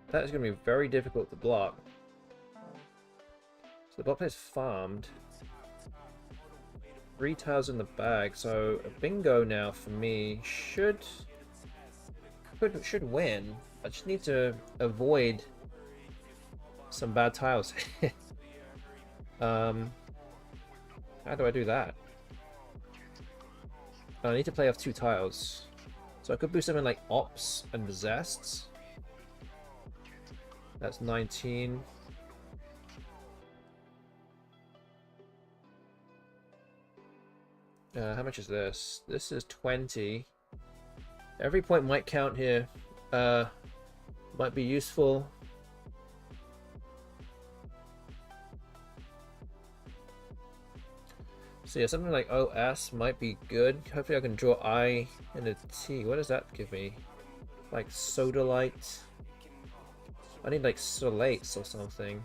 That is going to be very difficult to block. So the bot player's farmed. 3 tiles in the bag, so a bingo now for me should win. I just need to avoid some bad tiles. How do I do that? I need to play off 2 tiles. So I could boost something like Ops and Zests. That's 19. How much is this? This is 20. Every point might count here. Might be useful. So yeah, something like OS might be good. Hopefully I can draw I and a T. What does that give me? Like Soda Light? I need like Solates or something.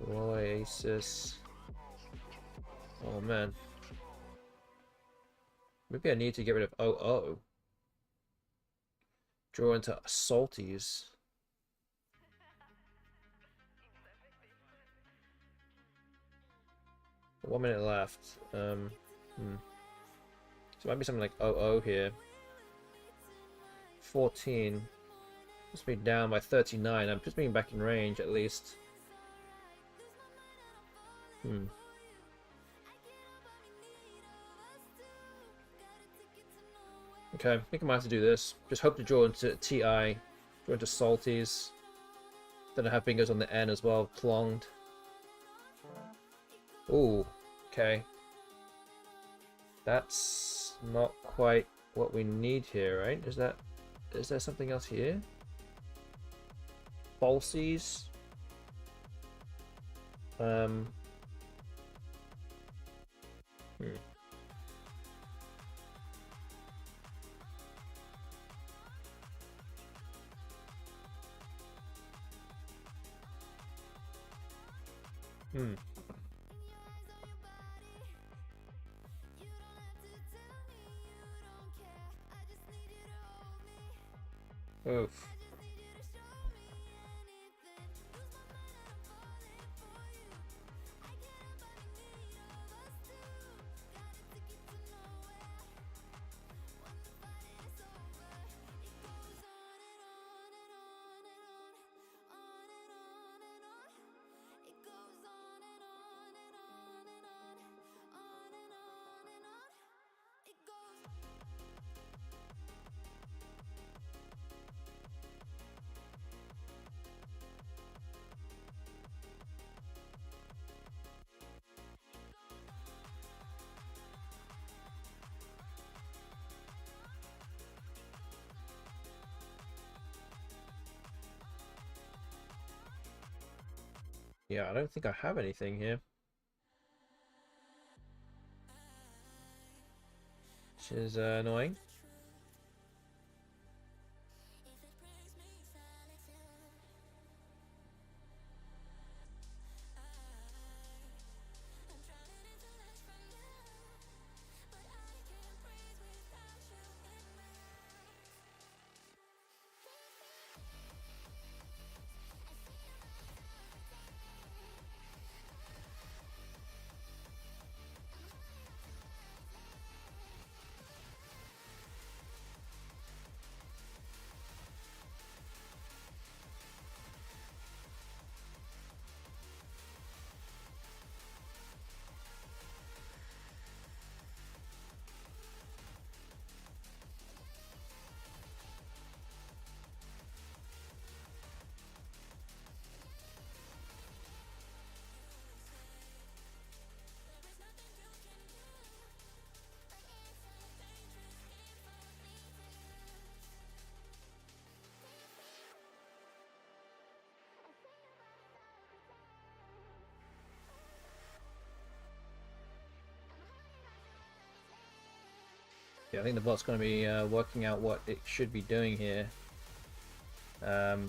Oasis. Oh man. Maybe I need to get rid of OO. Draw into Salties. 1 minute left. So it might be something like OO here. 14. Puts me down by 39. I'm just being back in range at least. Okay, I think I might have to do this. Just hope to draw into TI, draw into Salties. Then I have bingos on the N as well, Plonged. Ooh, okay. That's not quite what we need here, right? Is there something else here? Falsies. Oof. Yeah, I don't think I have anything here. Which is annoying. Yeah, I think the bot's going to be working out what it should be doing here. But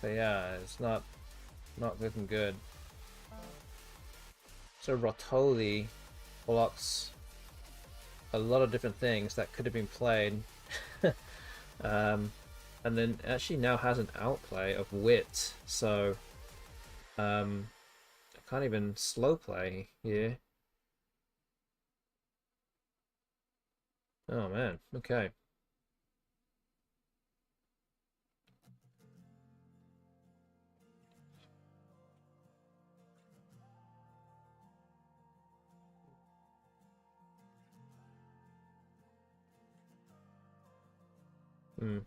yeah, it's not looking good. So Rotoli blocks a lot of different things that could have been played. And and then actually now has an outplay of wit, so I can't even slow play here. Oh man, okay. Hmm.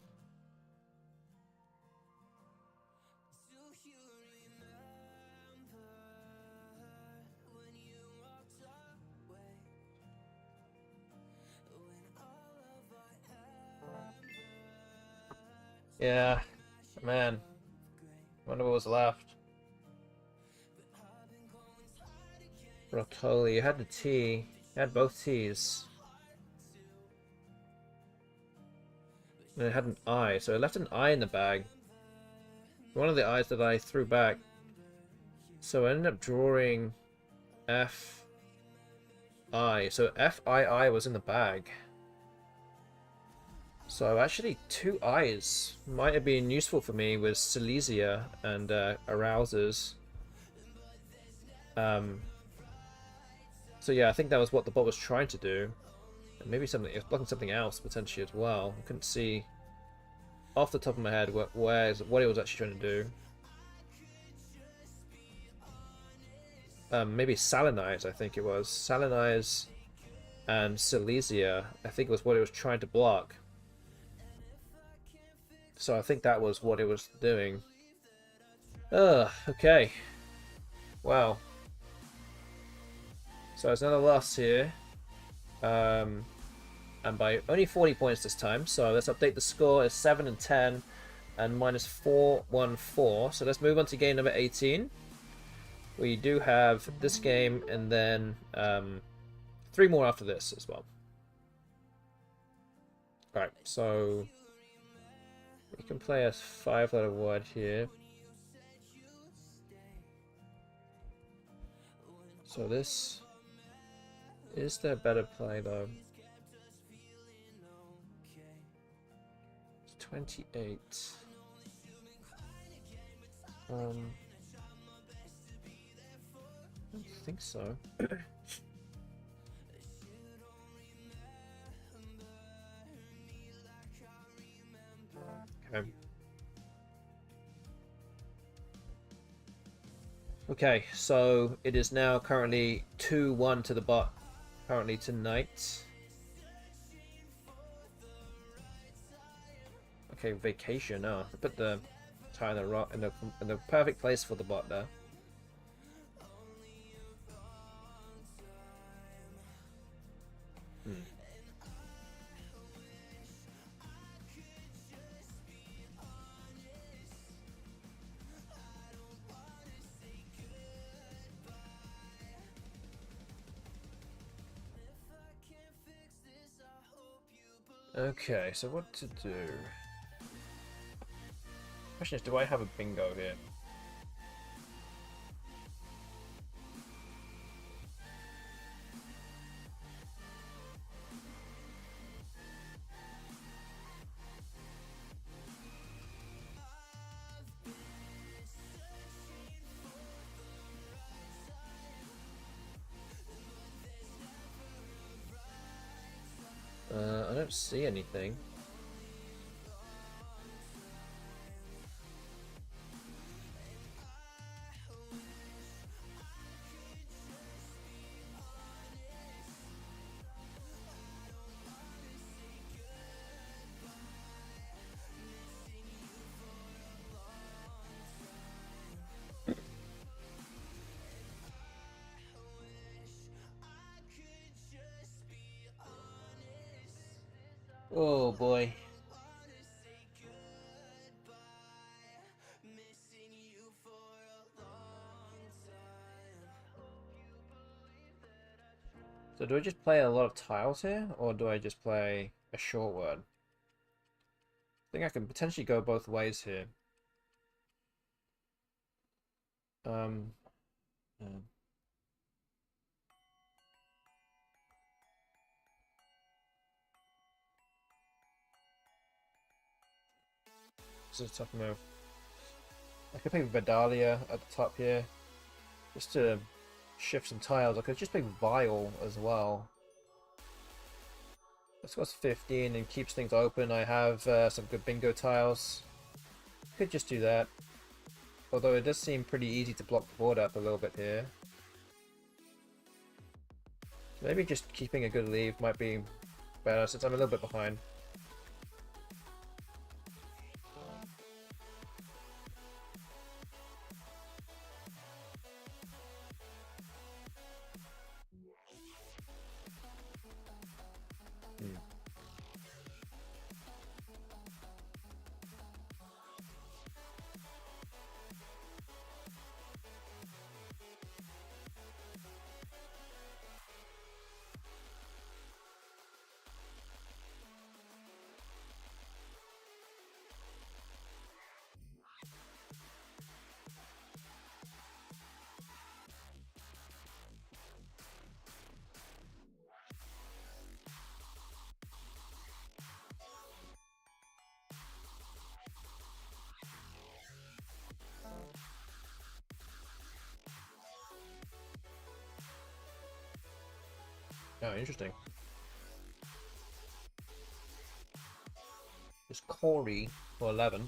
Yeah, man. Wonder what was left. Broccoli. You had the T. You had both T's. And it had an I, so it left an I in the bag. One of the I's that I threw back. So I ended up drawing F I. So FII was in the bag. So actually 2 I's might have been useful for me with Silesia and Arousers. So yeah, I think that was what the bot was trying to do. And maybe something, it was blocking something else potentially as well. I couldn't see off the top of my head what it was actually trying to do. Maybe Salinize, I think it was. Salinize and Silesia, I think was what it was trying to block. So I think that was what it was doing. Okay. Wow. So it's another loss here. And by only 40 points this time. So let's update the score. It's 7 and 10 and minus 414. So let's move on to game number 18. We do have this game and then 3 more after this as well. Alright, so we can play a 5-letter word here. So this is the better play though. It's 28. I don't think so. Okay. Okay, so it is now currently 2-1 to the bot. Currently tonight. Okay, vacation. Oh, I put the tie in the rock in the perfect place for the bot there. Okay, so what to do? Question is, do I have a bingo here? I don't see anything. Oh boy. So do I just play a lot of tiles here, or do I just play a short word? I think I can potentially go both ways here. Um, This is a tough move. I could pick Vidalia at the top here, just to shift some tiles. I could just pick Vile as well. This costs 15 and keeps things open. I have some good bingo tiles. Could just do that. Although it does seem pretty easy to block the board up a little bit here. Maybe just keeping a good lead might be better since I'm a little bit behind. Oh, interesting. Just Corey for 11.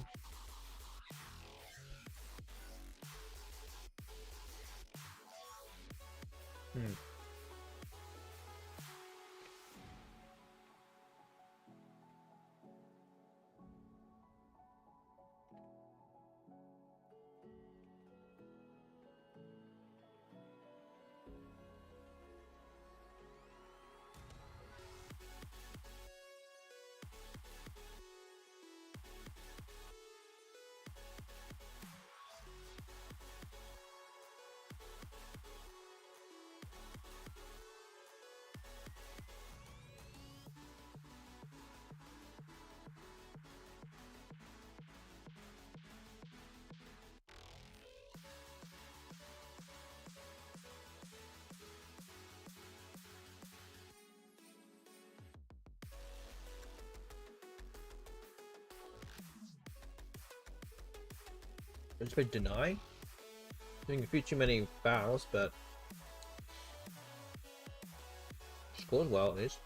I just played Deny. Doing a few too many fouls, but scores well at least.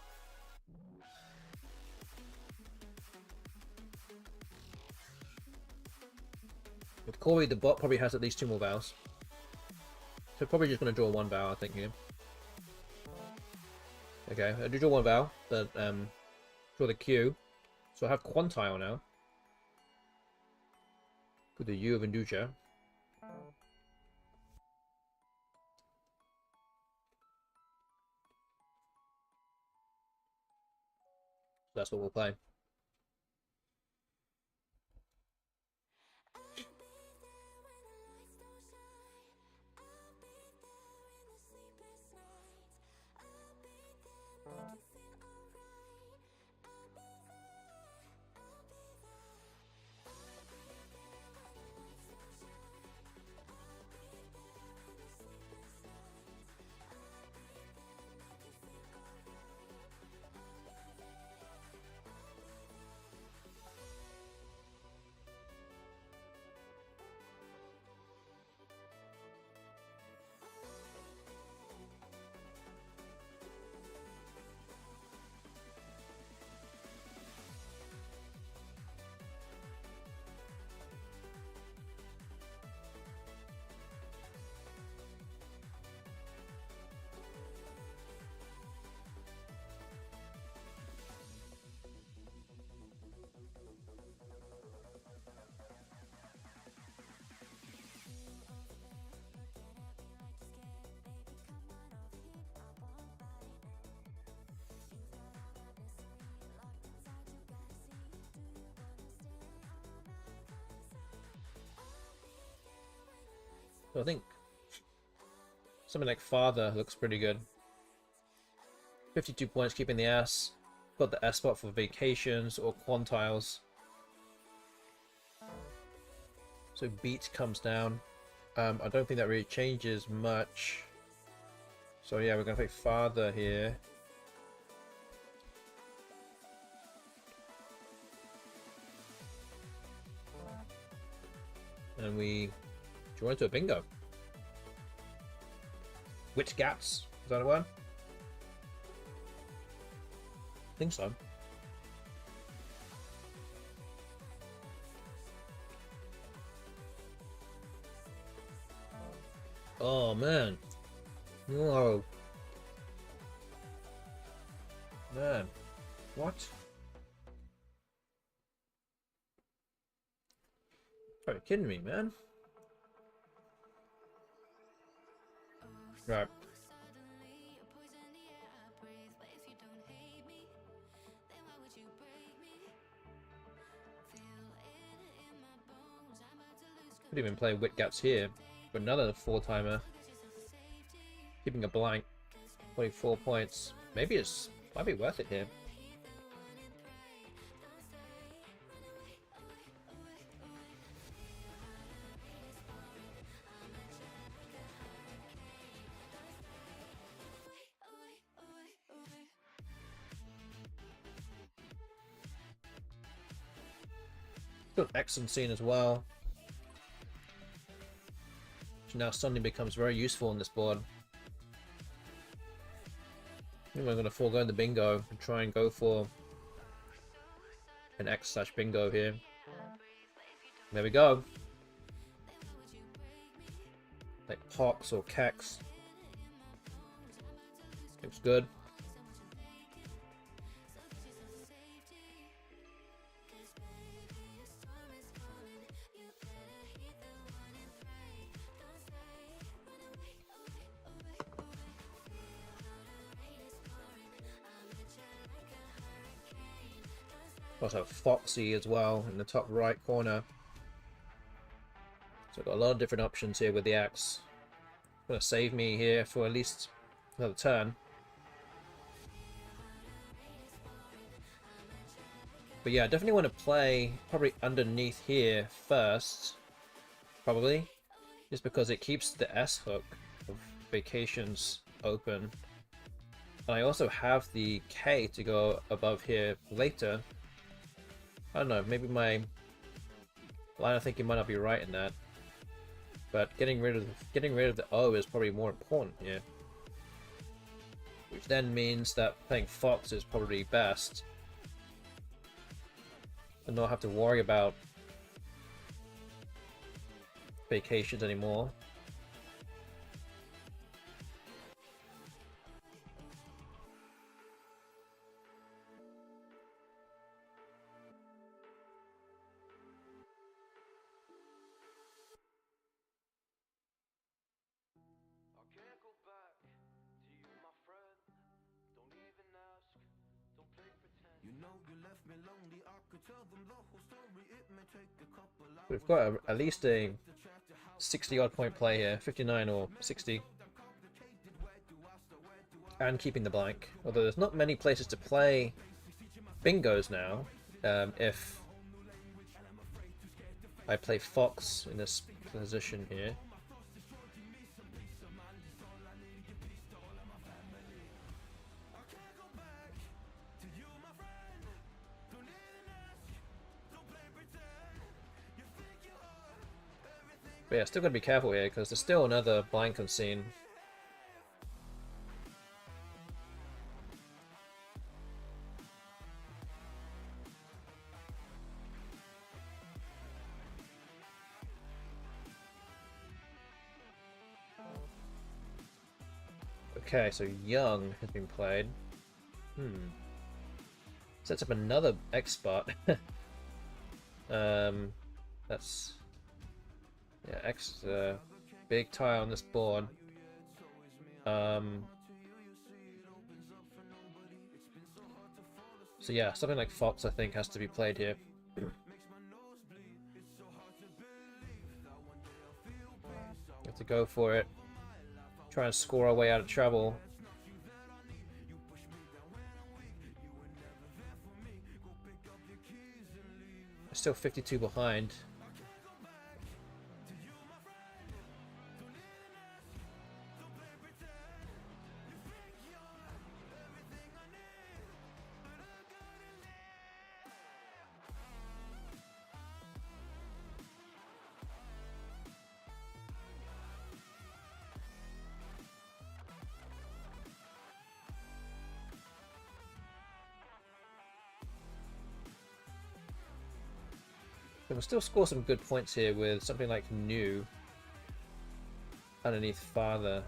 With Corey, the bot probably has at least 2 more vowels. So probably just going to draw 1 vowel, I think, here. Okay, I do draw 1 vowel, but draw the Q. So I have Quantile now. With the U of Induja. That's what we'll play. So I think something like Father looks pretty good. 52 points, keeping the ass. Got the S spot for vacations or quantiles. So beat comes down. I don't think that really changes much. So yeah, we're gonna play Father here. and we draw into a bingo. Which gaps? Is that a word? I think so. Oh man. No. Man. What? Are you kidding me, man? Right. Could even play Wit Gaps here, but another 4-timer. Keeping a blank. 24 points. Maybe it's might be worth it here. Got excellent scene as well. Which now suddenly becomes very useful on this board. I think I'm going to forego the bingo and try and go for an X/bingo here. There we go. Like Pox or Kex. Looks good. Also Foxy as well in the top right corner. So I've got a lot of different options here with the axe. Gonna save me here for at least another turn. But yeah, I definitely want to play probably underneath here first. Probably. Just because it keeps the S hook of Vacations open. And I also have the K to go above here later. I don't know, maybe my line of thinking might not be right in that. But getting rid of the O is probably more important here. Which then means that playing Fox is probably best. And not have to worry about Vacations anymore. We've got at least a 60-odd point play here, 59 or 60. And keeping the blank. Although there's not many places to play bingos now, if I play Fox in this position here. But yeah, still gotta be careful here because there's still another blank on scene. Okay, so Young has been played. Sets up another X-Spot. That's... yeah, X is a big tile on this board. So yeah, something like Fox I think has to be played here. Have to go for it. Try and score our way out of trouble. I'm still 52 behind. We can still score some good points here with something like new underneath father.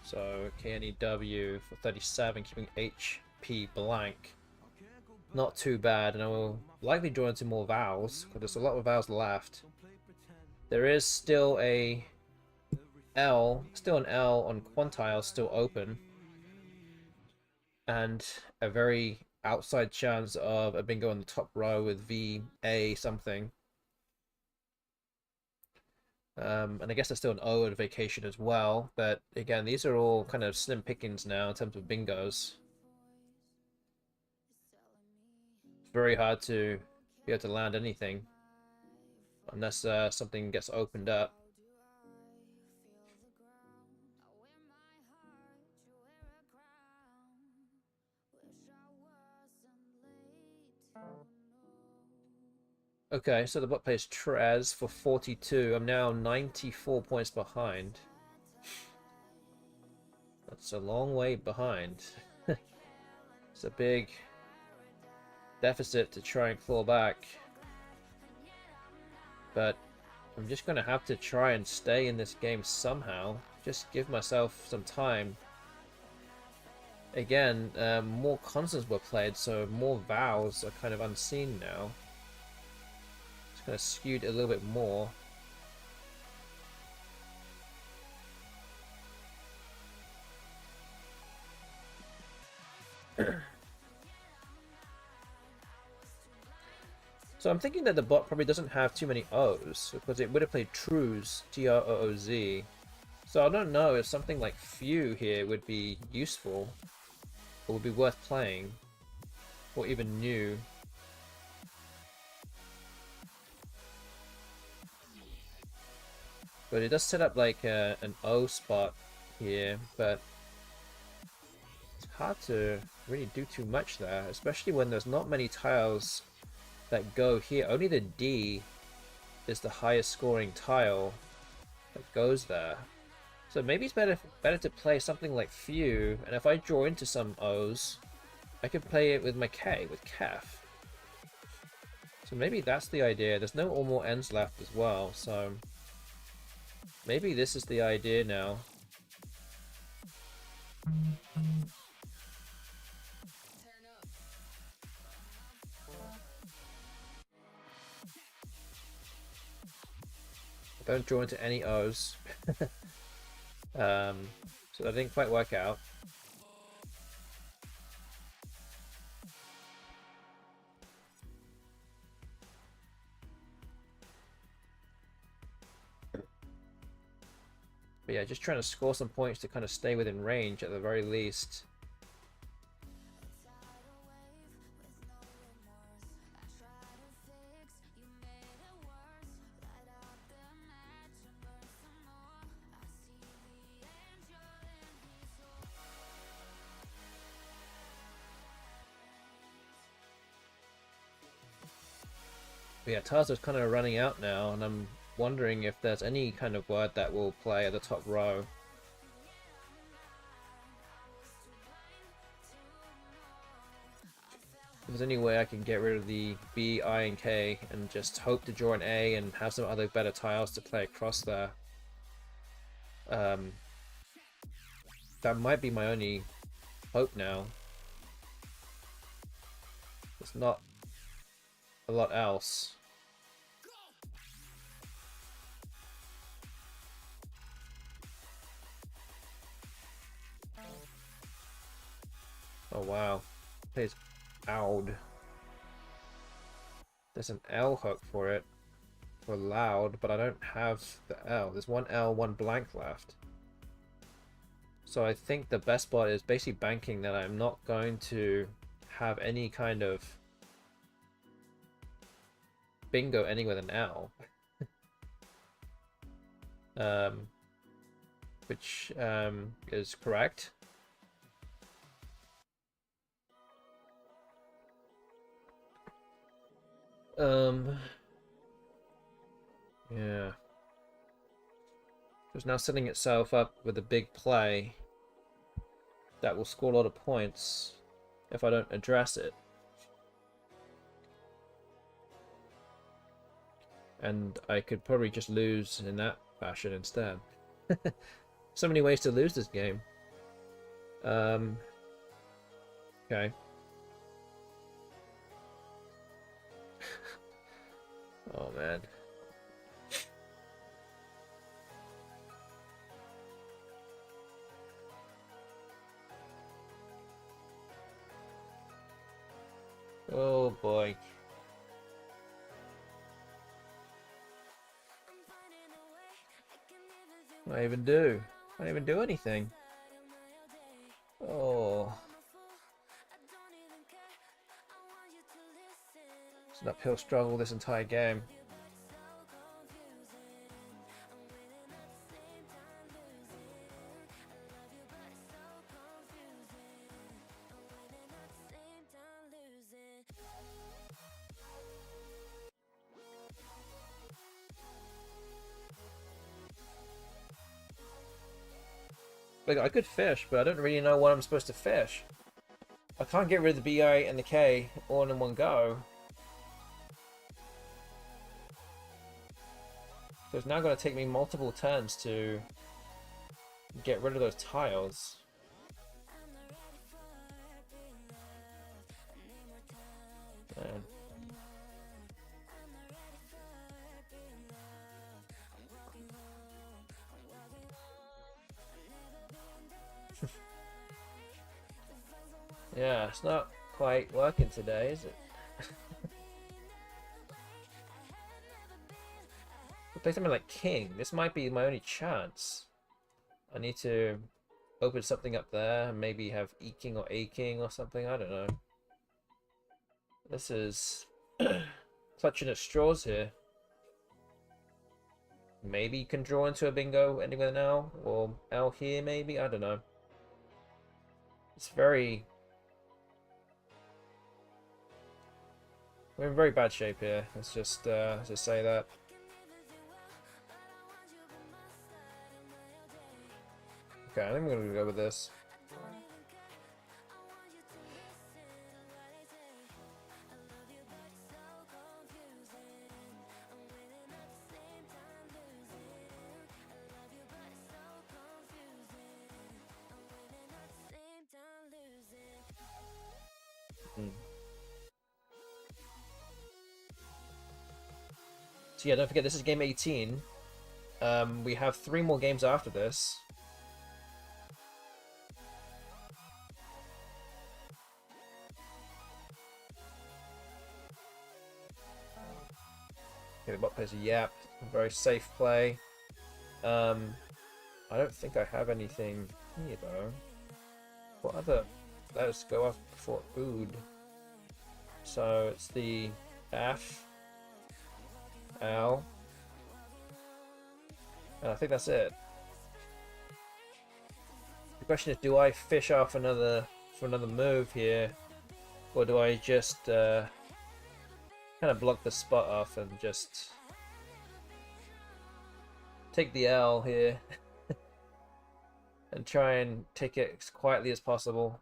So KNEW for 37, keeping HP blank. Not too bad, and I will likely draw into more vowels, because there's a lot of vowels left. There is still an L on quantile still open, and a very outside chance of a bingo on the top row with VA something. And I guess there's still an O at vacation as well, but again, these are all kind of slim pickings now in terms of bingos. It's very hard to be able to land anything unless something gets opened up. Okay, so the bot plays Trez for 42. I'm now 94 points behind. That's a long way behind. It's a big deficit to try and claw back. But I'm just going to have to try and stay in this game somehow. Just give myself some time. Again, more constants were played, so more vowels are kind of unseen now. It's kind of skewed a little bit more. So I'm thinking that the bot probably doesn't have too many O's, because it would have played Trooz, T-R-O-O-Z. So I don't know if something like few here would be useful, or would be worth playing, or even new. But it does set up like an O spot here, but it's hard to really do too much there, especially when there's not many tiles that go here. Only the D is the highest scoring tile that goes there. So maybe it's better to play something like few, and if I draw into some O's, I could play it with my K, with Kef. So maybe that's the idea. There's no all more ends left as well, so maybe this is the idea now. Don't draw into any O's. So that didn't quite work out. But yeah, just trying to score some points to kind of stay within range at the very least. But yeah, Tarza's kind of running out now, and I'm wondering if there's any kind of word that will play at the top row. If there's any way I can get rid of the B, I, and K and just hope to draw an A and have some other better tiles to play across there. That might be my only hope now. There's not a lot else. Oh wow, plays Oud. There's an L hook for it, for loud, but I don't have the L. There's one L, one blank left. So I think the BestBot is basically banking that I'm not going to have any kind of bingo ending with an L. Which is correct. Yeah. It's now setting itself up with a big play that will score a lot of points if I don't address it. And I could probably just lose in that fashion instead. So many ways to lose this game. Okay. Oh man. Oh boy. What do I even do? I don't even do anything. Oh. It's an uphill struggle this entire game. Like, I could fish, but I don't really know what I'm supposed to fish. I can't get rid of the BI and the K all in one go. So it's now going to take me multiple turns to get rid of those tiles. Man. Yeah, it's not quite working today, is it? I'll play something like King. This might be my only chance. I need to open something up there and maybe have E-King or A-King or something. I don't know. This is clutching at straws here. Maybe you can draw into a bingo ending with an L or L here maybe. I don't know. It's very... We're in very bad shape here. Let's just say that. Okay, I think I'm gonna go with this. So yeah, don't forget this is game 18. We have 3 more games after this. Okay, the bot plays a Yap. Very safe play. I don't think I have anything here though. What other? Let's go off for Ood. So it's the F, L, and I think that's it. The question is, do I fish off for another move here, or do I just kind of block the spot off and just take the L here and try and take it as quietly as possible?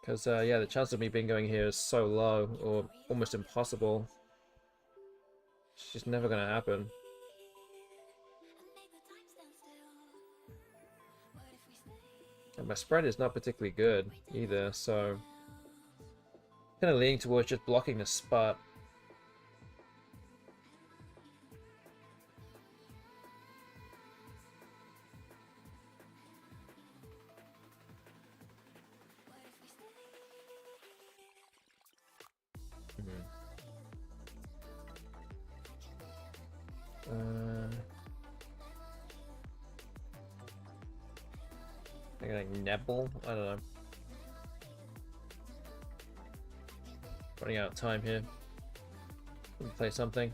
Because yeah, the chance of me bingoing here is so low, or almost impossible. It's just never gonna happen. And my spread is not particularly good either, so kind of leaning towards just blocking the spot. Like Nebel? I don't know. Running out of time here. Let me play something.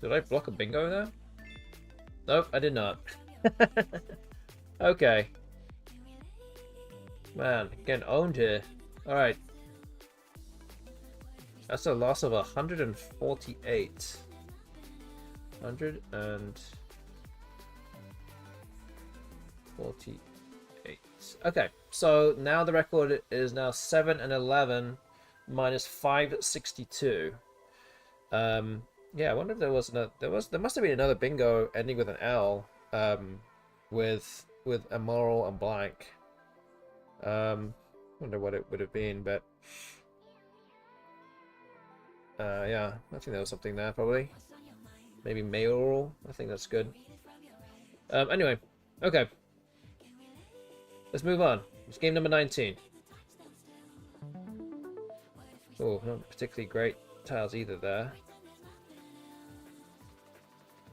Did I block a bingo there? Nope, I did not. Okay. Man, getting owned here. Alright. That's a loss of 148. 100 and... 48. Okay, so now the record is now 7 and 11 minus 562. Yeah, I wonder if there was another. There must have been another bingo ending with an L. With immoral and blank. Wonder what it would have been, but yeah, I think there was something there probably. Maybe mayoral. I think that's good. Anyway, okay. Let's move on. It's game number 19. Oh, not particularly great tiles either there.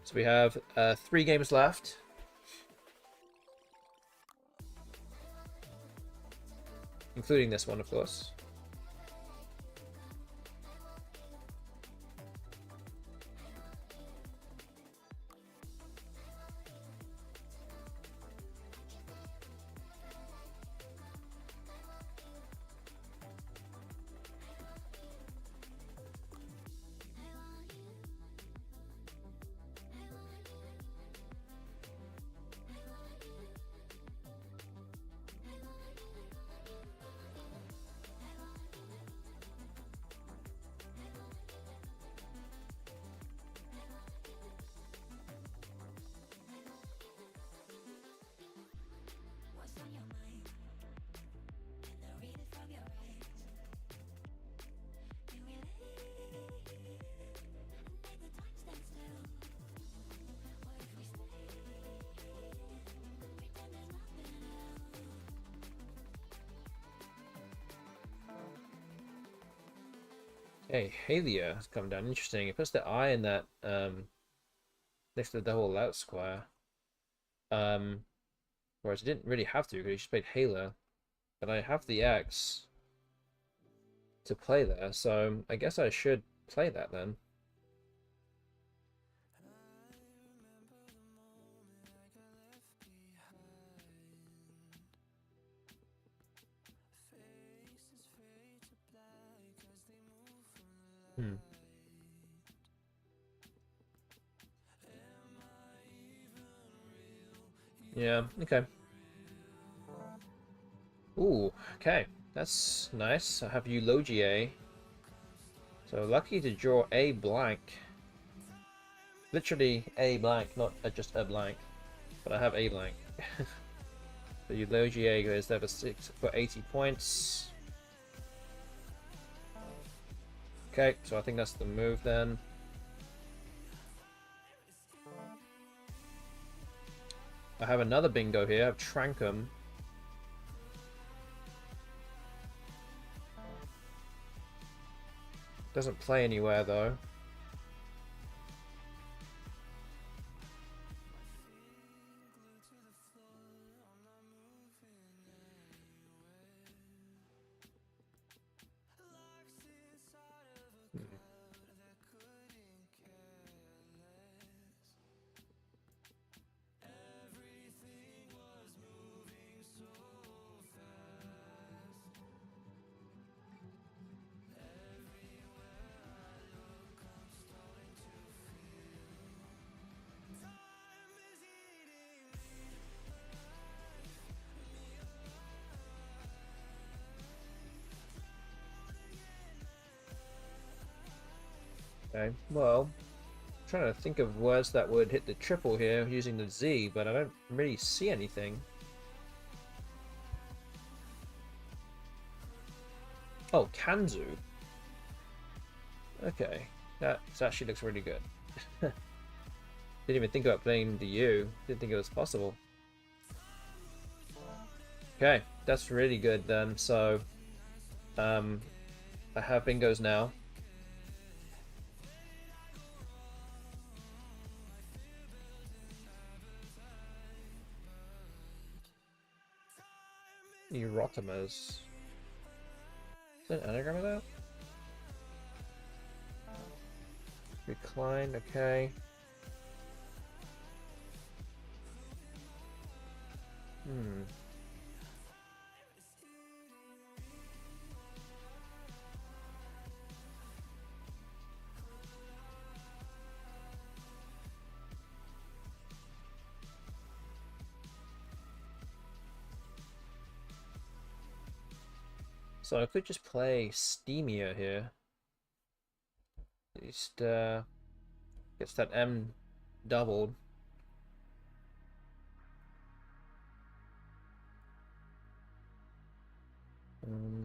So we have 3 games left. Including this one, of course. Okay, Halia has come down. Interesting. It puts the I in that next to the double out square. Whereas I didn't really have to because he just played Halo. But I have the X to play there, so I guess I should play that then. Hmm. Yeah, okay. Ooh, okay. That's nice. I have Eulogia. So lucky to draw a blank. Literally a blank, not just a blank. But I have a blank. So Eulogia goes there for 80 points. Okay, so I think that's the move then. I have another bingo here. I have Trankum. Doesn't play anywhere though. Okay, well, I'm trying to think of words that would hit the triple here using the Z, but I don't really see anything. Oh, Kanzu. Okay, that actually looks really good. Didn't even think about playing the U. Didn't think it was possible. Okay, that's really good then. So, I have bingos now. Erotimas. Is that an anagram of that? Recline, okay. Hmm. So I could just play Steamier here. At least gets that M doubled. Hmm.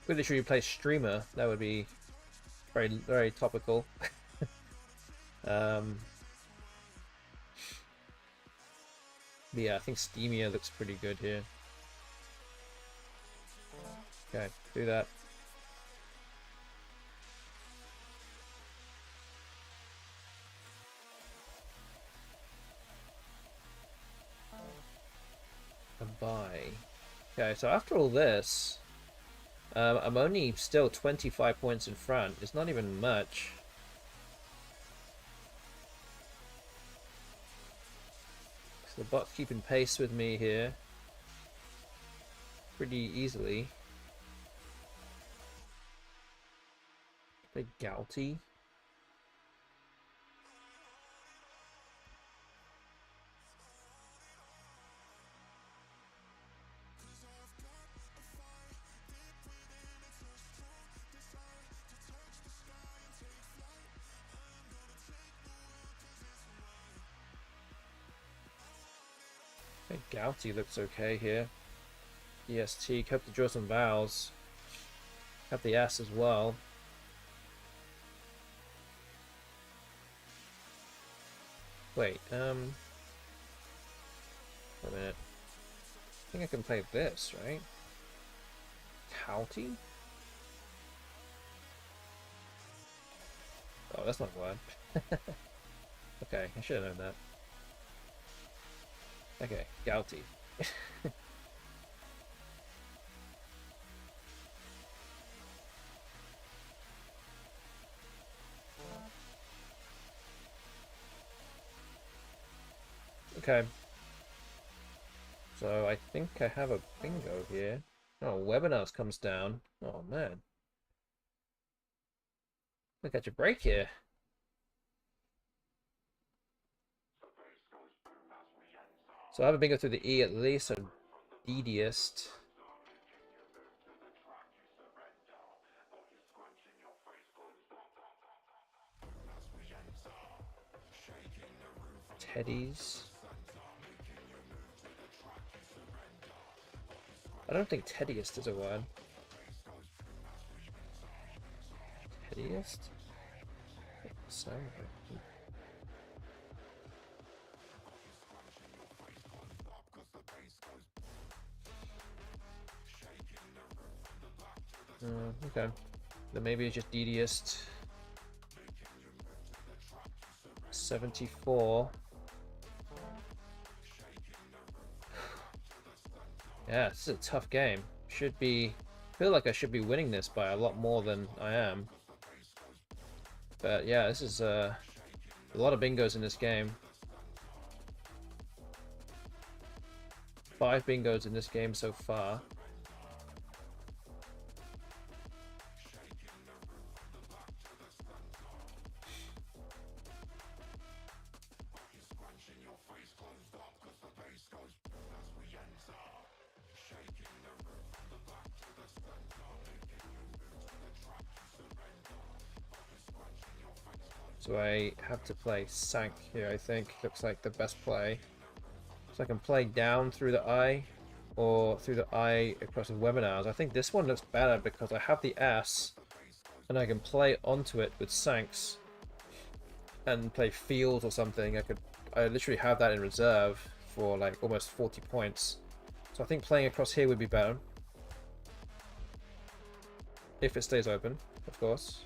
Really should we play Streamer? That would be very topical. But yeah, I think Steamier looks pretty good here. Okay, do that. A buy. Okay, so after all this, I'm only still 25 points in front. It's not even much. So the bot's keeping pace with me here pretty easily. Big Gouty. Big Gouty looks okay here. EST, hope to draw some vowels. Have the S as well. Wait, wait a minute. I think I can play this, right? Touty? Oh, that's not a word. Okay, I should have known that. Okay, Gouty. Okay. So I think I have a bingo here. Oh, webinars comes down. Oh man. Look at your break here. So I have a bingo through the E at least, so deediest. Teddies. I don't think teddiest is a word. Teddiest? So. Okay. Then maybe it's just deediest. 74. Yeah, this is a tough game. Should be... I feel like I should be winning this by a lot more than I am. But yeah, this is a lot of bingos in this game. 5 bingos in this game so far. So I have to play Sank here, I think. Looks like the best play. So I can play down through the eye, or through the eye across the webinars. I think this one looks better because I have the S, and I can play onto it with Sanks, and play Field or something. I literally have that in reserve for like almost 40 points. So I think playing across here would be better. If it stays open, of course.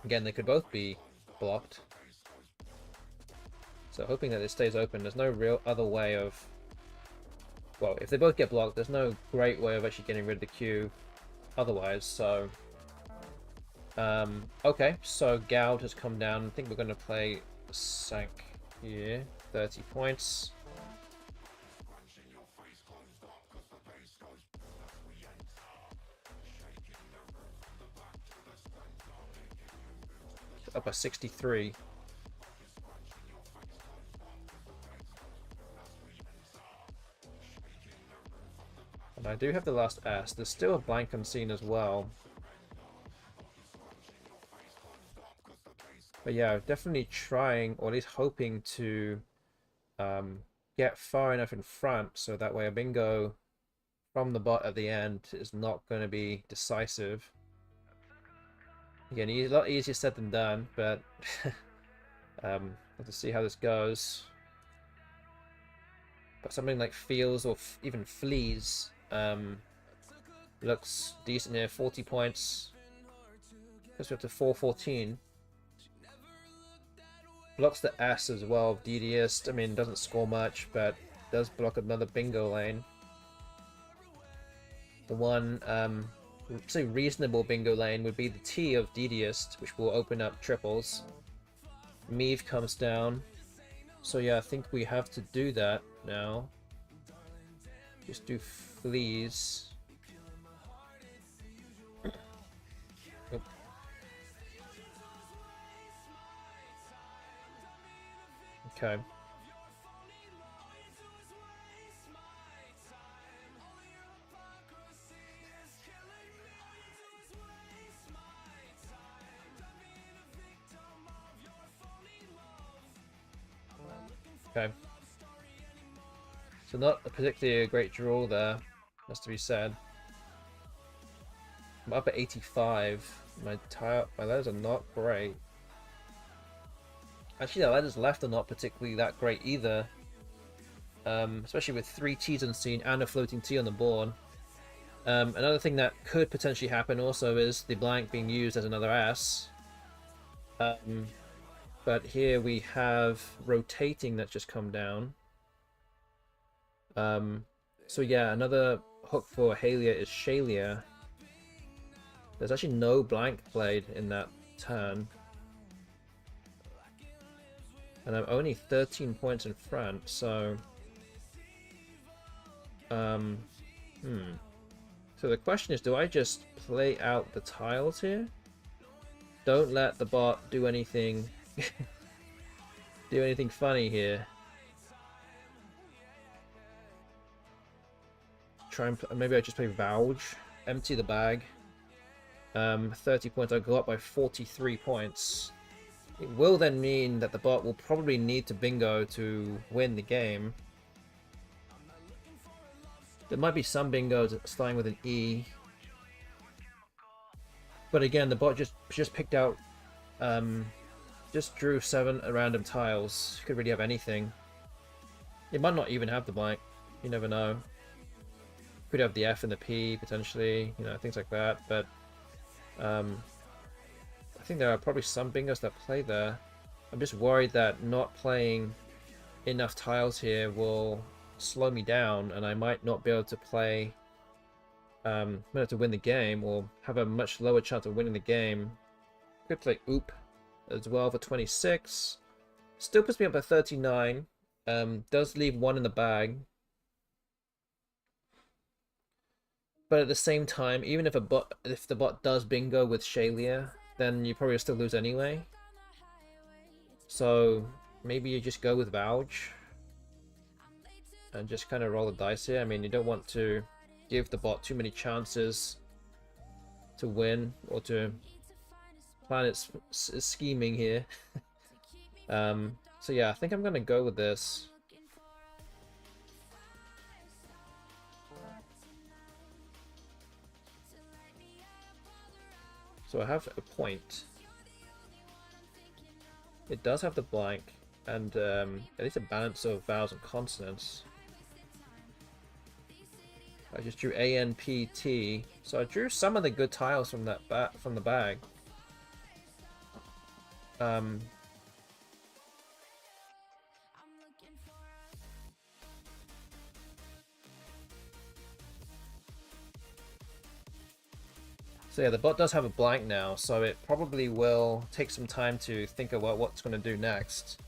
Again, they could both be blocked. So hoping that it stays open. There's no real other way of... Well, if they both get blocked, there's no great way of actually getting rid of the queue otherwise, so... okay, so Goud has come down. I think we're going to play Sank here. 30 points. up by 63. And I do have the last S. There's still a blank unseen as well. But yeah, definitely trying, or at least hoping to get far enough in front so that way a bingo from the bot at the end is not going to be decisive. Again, a lot easier said than done, but have to see how this goes. But something like Feels or even Fleas looks decent here. 40 points. Goes up to 414. Blocks the S as well, DDist. I mean, doesn't score much, but does block another bingo lane. The one, say reasonable bingo lane would be the T of DDist, which will open up triples. Meave comes down. So yeah, I think we have to do that now. Just do Fleas. Oop. Okay. Okay. So not particularly a great draw there, has to be said. I'm up at 85. My letters are not great. Actually, the letters left are not particularly that great either. Especially with 3 T's unseen and a floating T on the board. Another thing that could potentially happen also is the blank being used as another S. But here we have rotating that's just come down. So yeah, another hook for Halia is Shalia. There's actually no blank played in that turn. And I'm only 13 points in front, so... So the question is, do I just play out the tiles here? Don't let the bot do anything... do anything funny here. Try and maybe I just play Vouge, empty the bag. 30 points, I go up by 43 points. It will then mean that the bot will probably need to bingo to win the game. There might be some bingos starting with an E. But again, the bot just picked out, just drew 7 random tiles. Could really have anything. It might not even have the blank. You never know. Could have the F and the P potentially, you know, things like that. But I think there are probably some bingos that play there. I'm just worried that not playing enough tiles here will slow me down, and I might not be able to play, might have to win the game, or have a much lower chance of winning the game. Could play Oop as well for 26. Still puts me up at 39. Does leave 1 in the bag. But at the same time, even if the bot does bingo with Shalia, then you probably still lose anyway. So maybe you just go with Vouge and just kind of roll the dice here. I mean, you don't want to give the bot too many chances to win or to plan its scheming here. So yeah, I think I'm gonna go with this. So I have a point. It does have the blank, and at least a balance of vowels and consonants. I just drew A, N, P, T. So I drew some of the good tiles from that from the bag. So yeah, the bot does have a blank now, so it probably will take some time to think about what it's going to do next.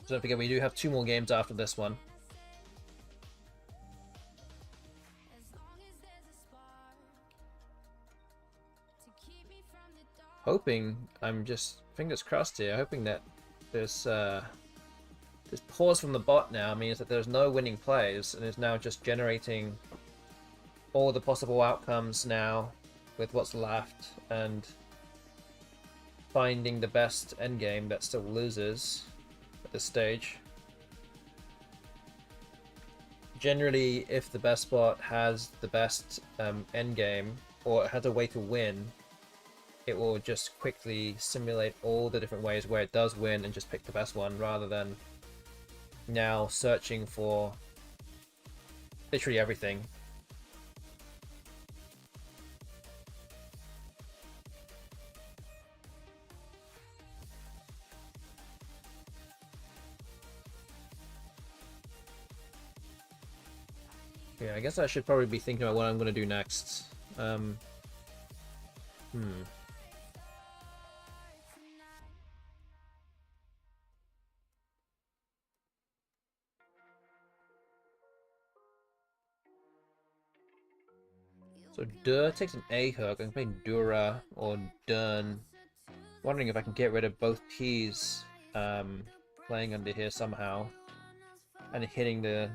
So don't forget, we do have 2 more games after this one. Hoping, I'm just fingers crossed here, hoping that this pause from the bot now means that there's no winning plays and is now just generating all the possible outcomes now with what's left and finding the best endgame that still loses at this stage. Generally, if the BestBot has the best endgame or it has a way to win, it will just quickly simulate all the different ways where it does win and just pick the best one, rather than now searching for literally everything. Yeah, I guess I should probably be thinking about what I'm going to do next. So Dur takes an A hook. I'm playing Dura or Dern. Wondering if I can get rid of both T's playing under here somehow. And hitting the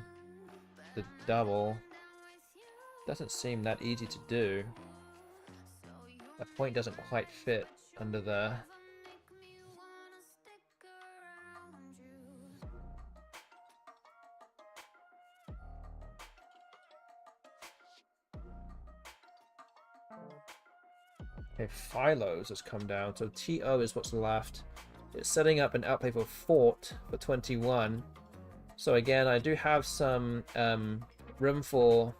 double. Doesn't seem that easy to do. That point doesn't quite fit under there. Okay, Philo's has come down, so TO is what's left. It's setting up an outplay for Fort for 21. So again, I do have some room for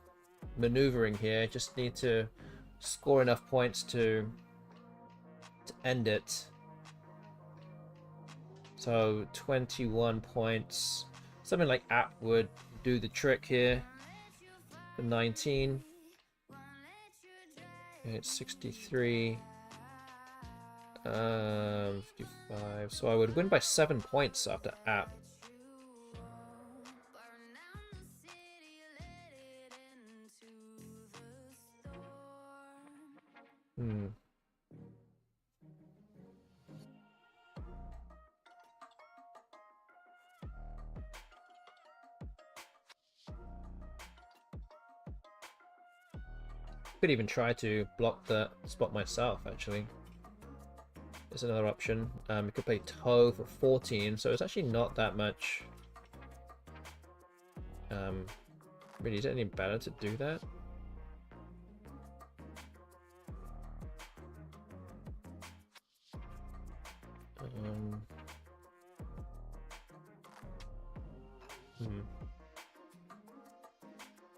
maneuvering here. Just need to score enough points to end it. So 21 points. Something like App would do the trick here. For 19. Okay, it's 63. 55. So I would win by 7 points after App. Could even try to block the spot myself, actually. There's another option. We could play Toe for 14, so it's actually not that much. Really, is it any better to do that?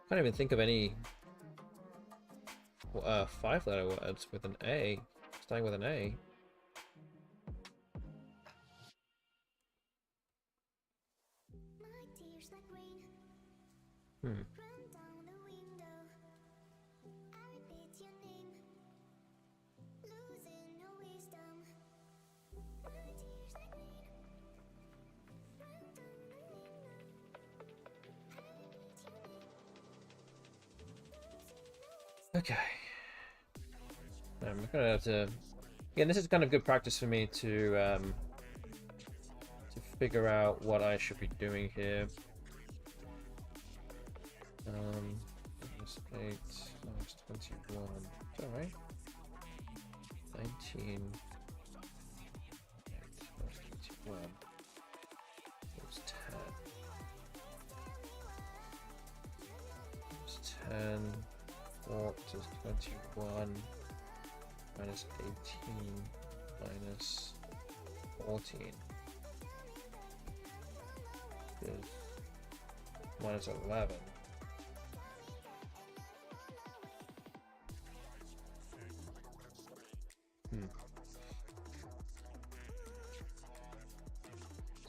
Can't even think of any 5-letter words with an A, starting with an A. Okay. I'm gonna have to. Again, this is kind of good practice for me to figure out what I should be doing here. Minus 8, minus 21. Is that right? 19. 8 minus 21. It's 10. It's 10. 4 is 21. Minus 18. Minus 14. Is minus 11.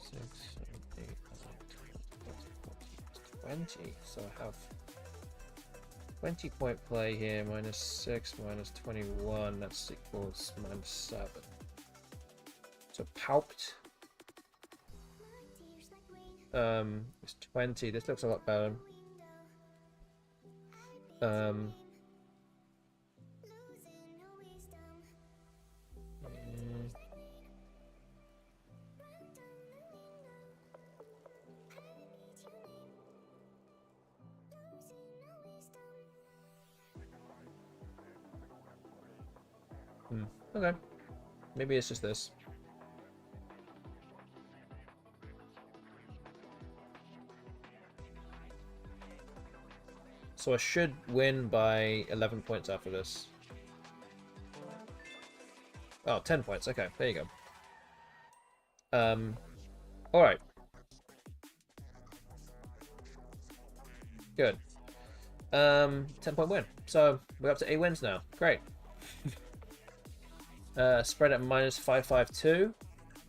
Six, 7, 8, 9, 10, 20. So I have 20-point play here. Minus 6, minus 21. That's equals minus 7. So palped. It's 20. This looks a lot better. Mm, okay. Maybe it's just this. So I should win by 11 points after this. Oh, 10 points. Okay, there you go. Alright. Good. 10-point win. So we're up to 8 wins now. Great. Spread at minus 552.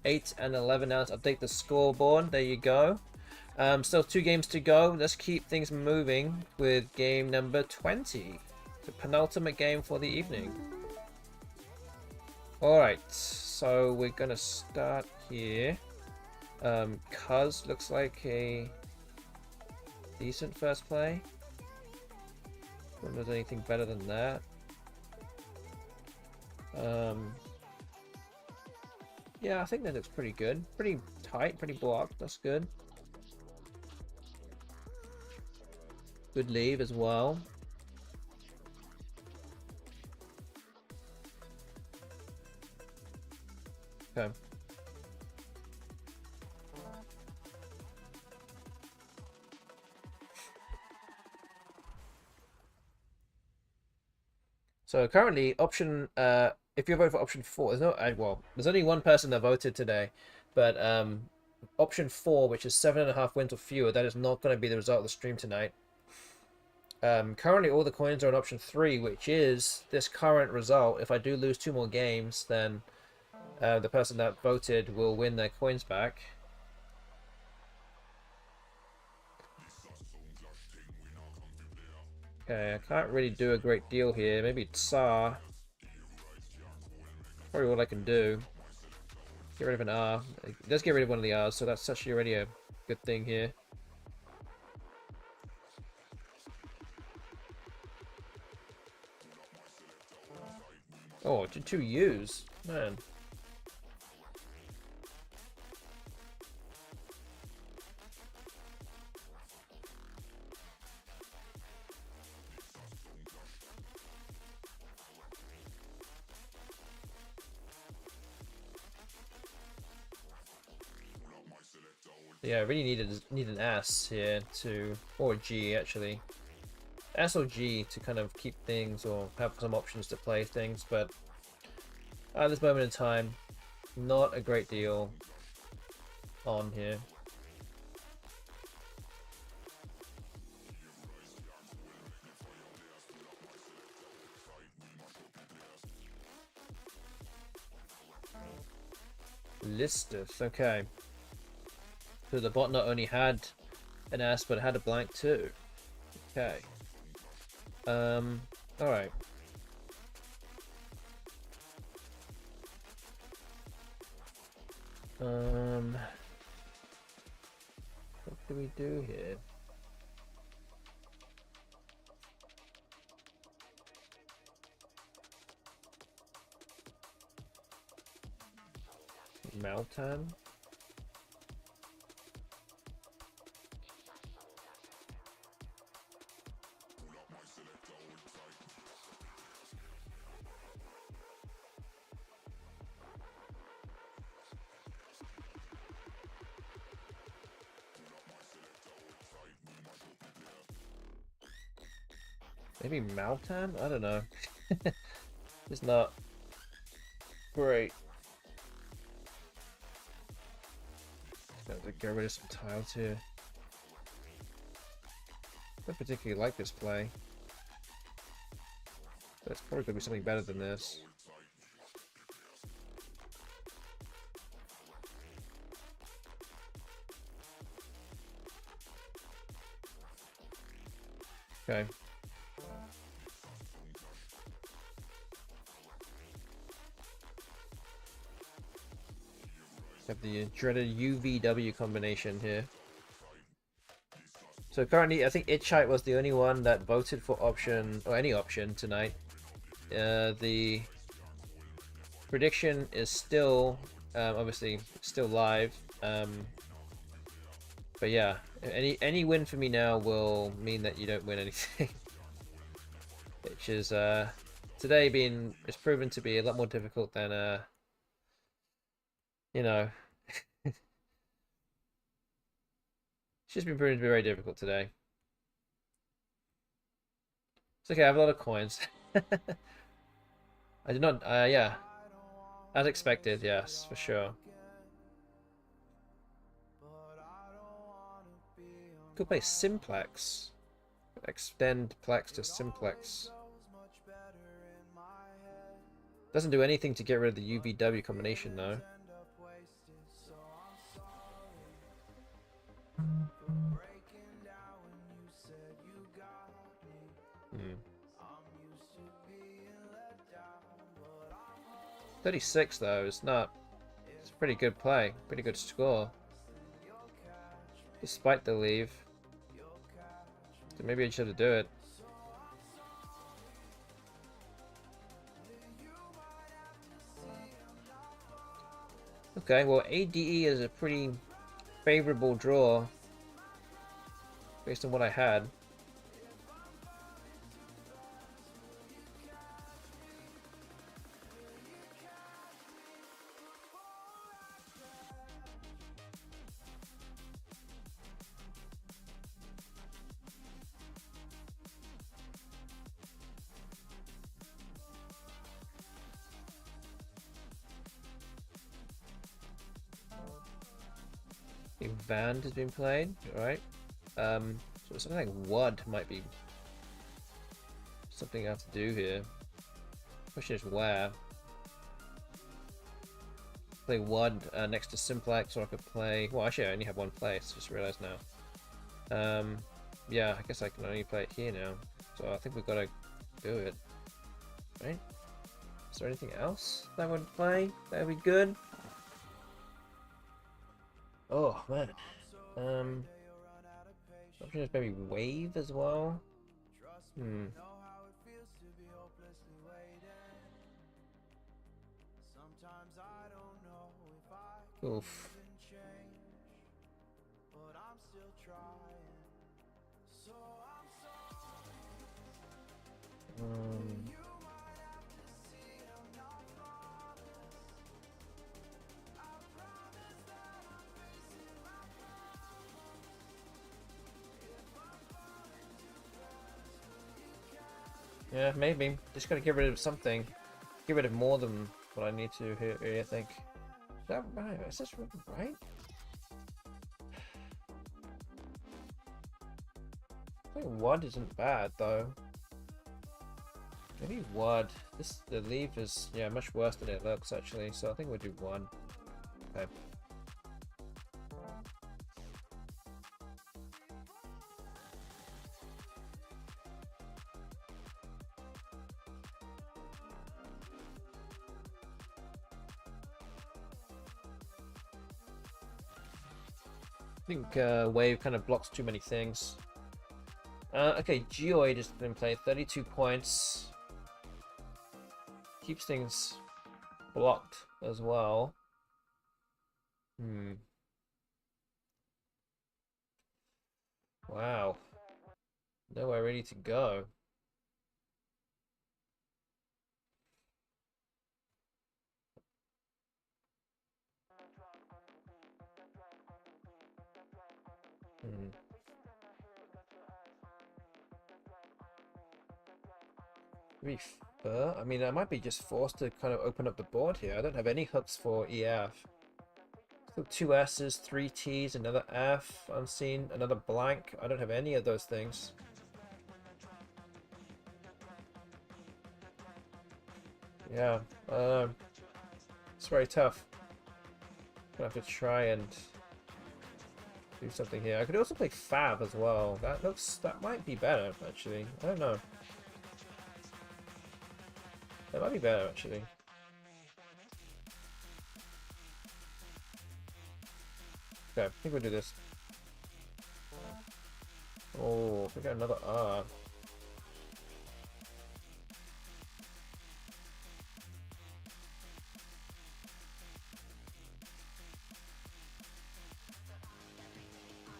8 and 11 now. Let's update the scoreboard. There you go. Still 2 games to go. Let's keep things moving with game number 20. The penultimate game for the evening. Alright, so we're gonna start here. Cuz looks like a decent first play. I don't know if there's anything better than that. Yeah, I think that looks pretty good. Pretty tight, pretty blocked. That's good. Good leave as well. Okay. So currently, option if you vote for option 4, there's no well, there's only one person that voted today, but option 4, which is 7.5 wins or fewer, that is not going to be the result of the stream tonight. Currently, all the coins are on option 3, which is this current result. If I do lose 2 more games, then the person that voted will win their coins back. Okay, I can't really do a great deal here. Maybe Tsar. Probably all I can do. Get rid of an R. It does get rid of one of the R's, so that's actually already a good thing here. Oh, 2 U's. Man. Yeah, I really need an S here to, or G actually. S or G to kind of keep things or have some options to play things, but at this moment in time, not a great deal on here. Listeth, okay. So the bot not only had an S, but had a blank too. Okay. Alright. What do we do here? Maltan? Maybe Maltan? I don't know. It's not great. Got to get rid of some tiles here. I don't particularly like this play. But it's probably going to be something better than this. Okay. Have the dreaded UVW combination here. So currently, I think Itchite was the only one that voted for option, or any option tonight. The prediction is still, obviously, still live. But yeah, any win for me now will mean that you don't win anything. Which is, today it's proven to be a lot more difficult than, you know, it's just been proven to be very difficult today. It's okay, I have a lot of coins. I did not, yeah. As expected, yes, for sure. Could play Simplex. Extend Plex to Simplex. Doesn't do anything to get rid of the UVW combination, though. Hmm. 36 though, it's not. It's a pretty good play, pretty good score. Despite the leave. So maybe I just have to do it. Okay, well ADE is a pretty favorable draw based on what I had. Vand has been played, right? So something like WUD might be something I have to do here. Question is where. Play WUD next to Simplex, or I could play. Well, actually, I only have one place. Just realized now. Yeah, I guess I can only play it here now. So I think we've got to do it, right? Is there anything else that I would play that would be good? Oh man. Option is maybe Wave as well. Oof. Yeah, maybe. Just gotta get rid of something. Get rid of more than what I need to here, I think. Is that right? Is this right? I think WUD isn't bad though. Maybe WUD. The leaf is much worse than it looks actually, so I think we'll do WUD. Okay. I think Wave kind of blocks too many things. Okay, Geoid has been played, 32 points. Keeps things blocked as well. Wow. Nowhere really to go. Maybe Fur? I mean, I might be just forced to kind of open up the board here. I don't have any hooks for EF. Still 2 S's, 3 T's, another F, unseen, another blank. I don't have any of those things. Yeah, it's very tough. Gonna have to try and do something here. I could also play Fab as well. That might be better actually. I don't know. That might be better actually. Okay, I think we'll do this. Oh, we got another R.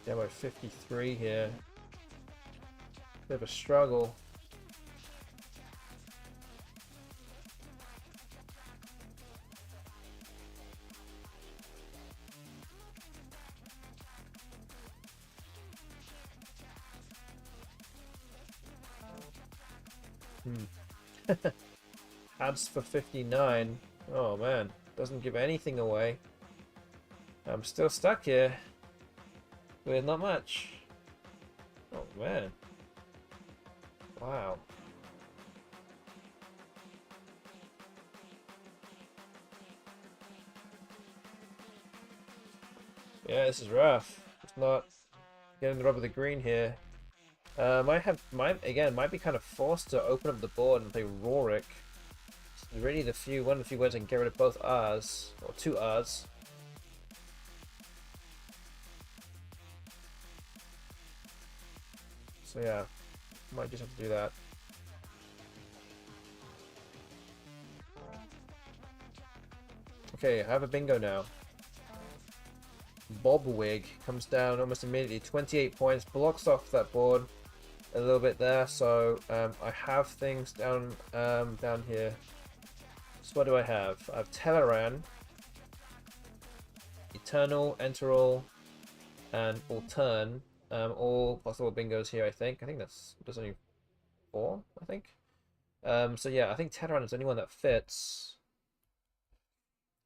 Yeah, we're 53 here. Bit of a struggle. Ads for 59. Oh man, doesn't give anything away. I'm still stuck here with not much. Oh man. Wow. Yeah, this is rough. It's not getting the rub of the green here. Might be kind of forced to open up the board and play Rorik. It's really one of the few ways I can get rid of both R's, or two R's. So yeah, might just have to do that. Okay, I have a bingo now. Bobwig comes down almost immediately. 28 points, blocks off that board a little bit there. So I have things down down here. So what do I have? I have Teleran, Eternal, Enteral, and Altern. All possible bingos here, I think. There's only 4, I think. So yeah, I think Teleran is the only one that fits.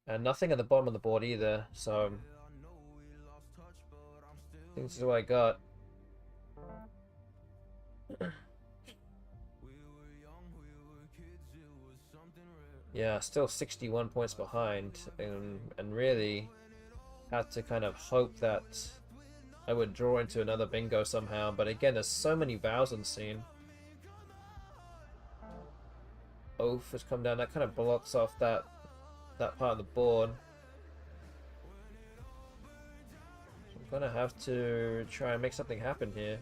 And nothing at the bottom of the board either, so I think this is what I got. Yeah, still 61 points behind, and really had to kind of hope that I would draw into another bingo somehow. But again, there's so many vows on the scene. Oath has come down. That kind of blocks off that part of the board. So I'm gonna have to try and make something happen here.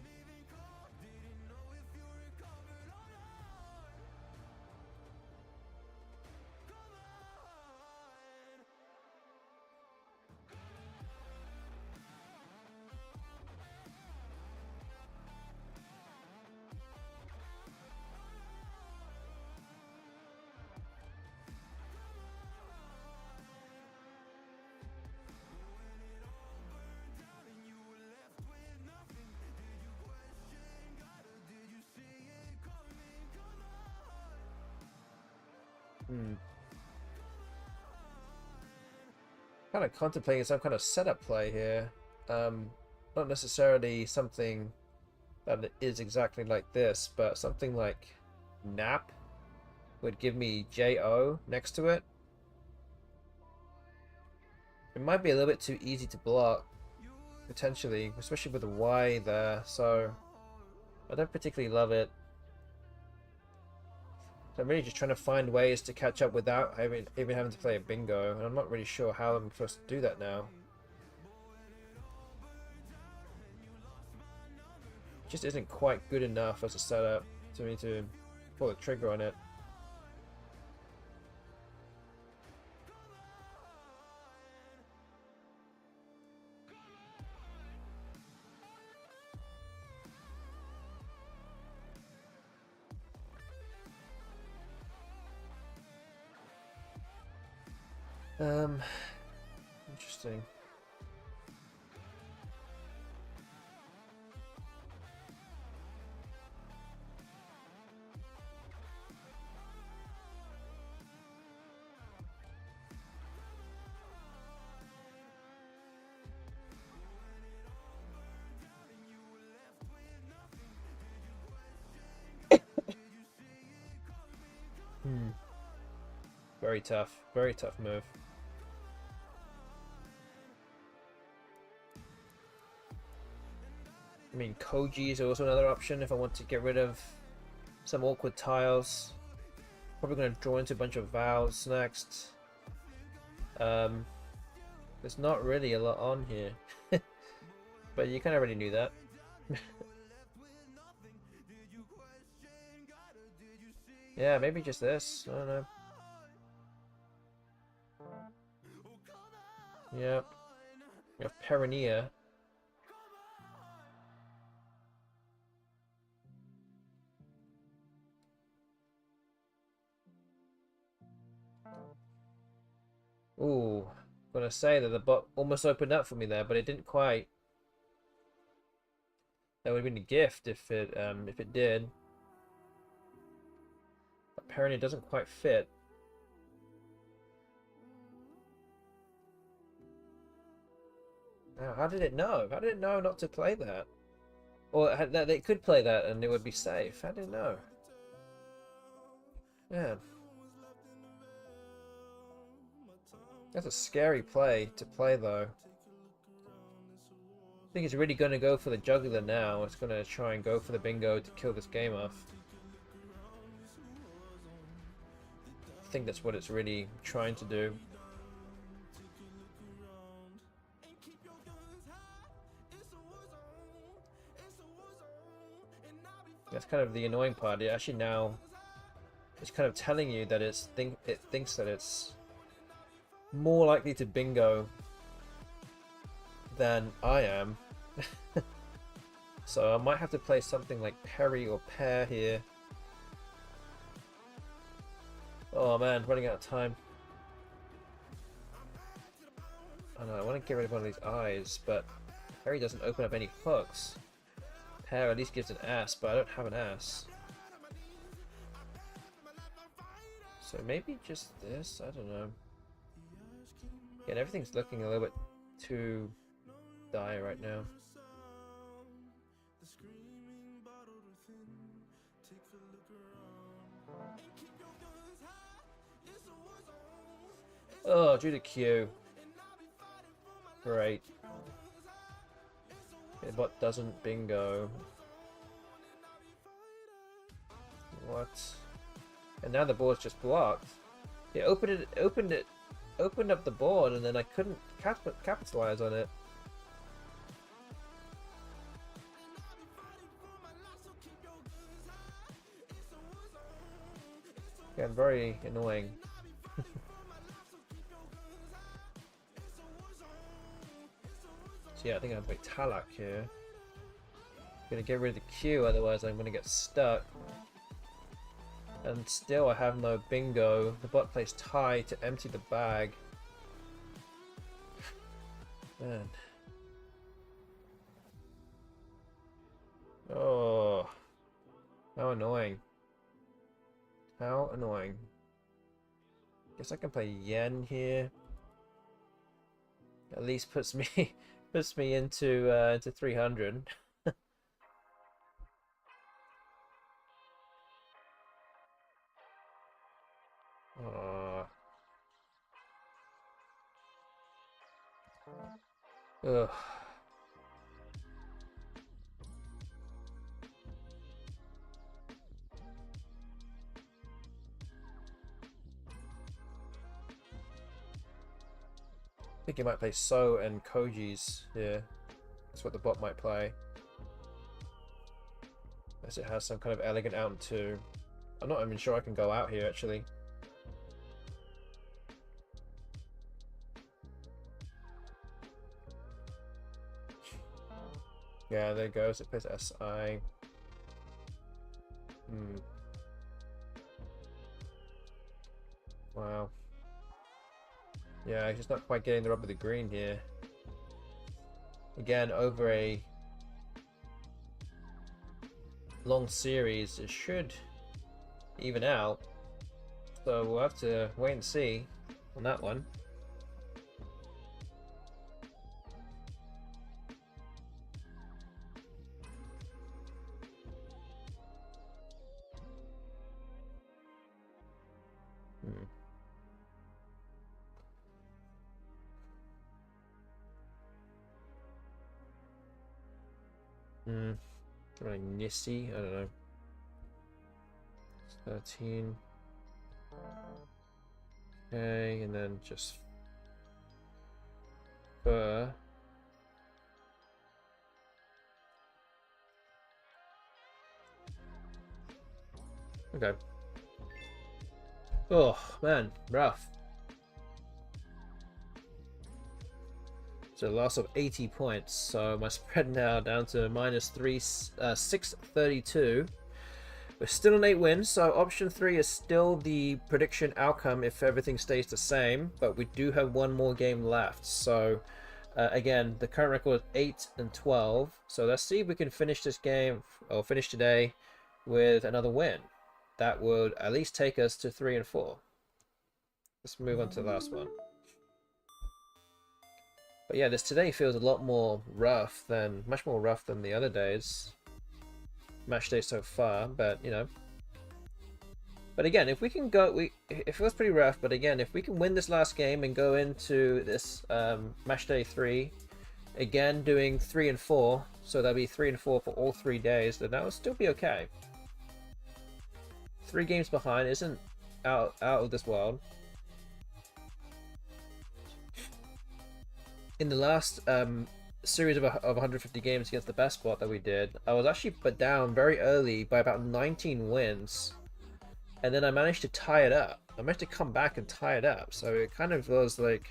Kind of contemplating some kind of setup play here. Not necessarily something that is exactly like this, but something like Nap would give me JO next to it. It might be a little bit too easy to block, potentially, especially with the Y there, so I don't particularly love it. So I'm really just trying to find ways to catch up without even having to play a bingo, and I'm not really sure how I'm supposed to do that now. It just isn't quite good enough as a setup to me to pull the trigger on it. Interesting. Very tough move. I mean, Koji is also another option if I want to get rid of some awkward tiles. Probably going to draw into a bunch of vows next. There's not really a lot on here. But you kind of already knew that. Yeah, maybe just this. I don't know. Yep. We have Perineum. Ooh, gonna say that the bot almost opened up for me there, but it didn't quite. That would have been a gift if it did. Apparently, it doesn't quite fit. Now, how did it know? How did it know not to play that? Or that it could play that and it would be safe? How did it know? Yeah. That's a scary play to play, though. I think it's really going to go for the juggler now. It's going to try and go for the bingo to kill this game off. I think that's what it's really trying to do. That's kind of the annoying part. It actually now it's kind of telling you that it thinks that it's more likely to bingo than I am. So I might have to play something like Perry or Pear here. Oh man, running out of time. I know, I want to get rid of one of these eyes, but Perry doesn't open up any hooks. Pear at least gives an ass, but I don't have an ass. So maybe just this? I don't know. Yeah, everything's looking a little bit too dire right now. Oh, drew the Q. Great. Okay, bot doesn't bingo. What? And now the board's just blocked. It opened up the board, and then I couldn't capitalize on it. Again, very annoying. So yeah, I think I'm going to play Talak here. I'm going to get rid of the Q, otherwise I'm going to get stuck. And still I have no bingo. The bot plays tie to empty the bag. Man. Oh. How annoying. How annoying. Guess I can play Yen here. At least puts me into 300. Oh. Ugh. I think he might play So and Koji's here. That's what the bot might play. Unless it has some kind of elegant out too. I'm not even sure I can go out here actually. Yeah, there it goes. It plays SI. Wow. Yeah, he's just not quite getting the rub of the green here. Again, over a long series, it should even out. So we'll have to wait and see on that one. Running Nissy, I don't know. 13. Okay, and then just Fur. Okay. Oh man, rough. So a loss of 80 points. So my spread now down to -632. We're still on 8 wins, so option 3 is still the prediction outcome if everything stays the same, but we do have one more game left. So again, the current record is 8 and 12. So let's see if we can finish this game, or finish today, with another win. That would at least take us to 3 and 4. Let's move on to the last one. But yeah, this today feels a lot more rough than, much more rough than the other days. Match day so far, but you know. But again, if we can go, it feels pretty rough. But again, if we can win this last game and go into this match day 3, again doing 3 and 4, so that'll be 3 and 4 for all 3 days, then that will still be okay. 3 games behind isn't out of this world. In the last series of 150 games against the BestBot that we did, I was actually put down very early by about 19 wins, and then I managed to tie it up. I managed to come back and tie it up, so it kind of was like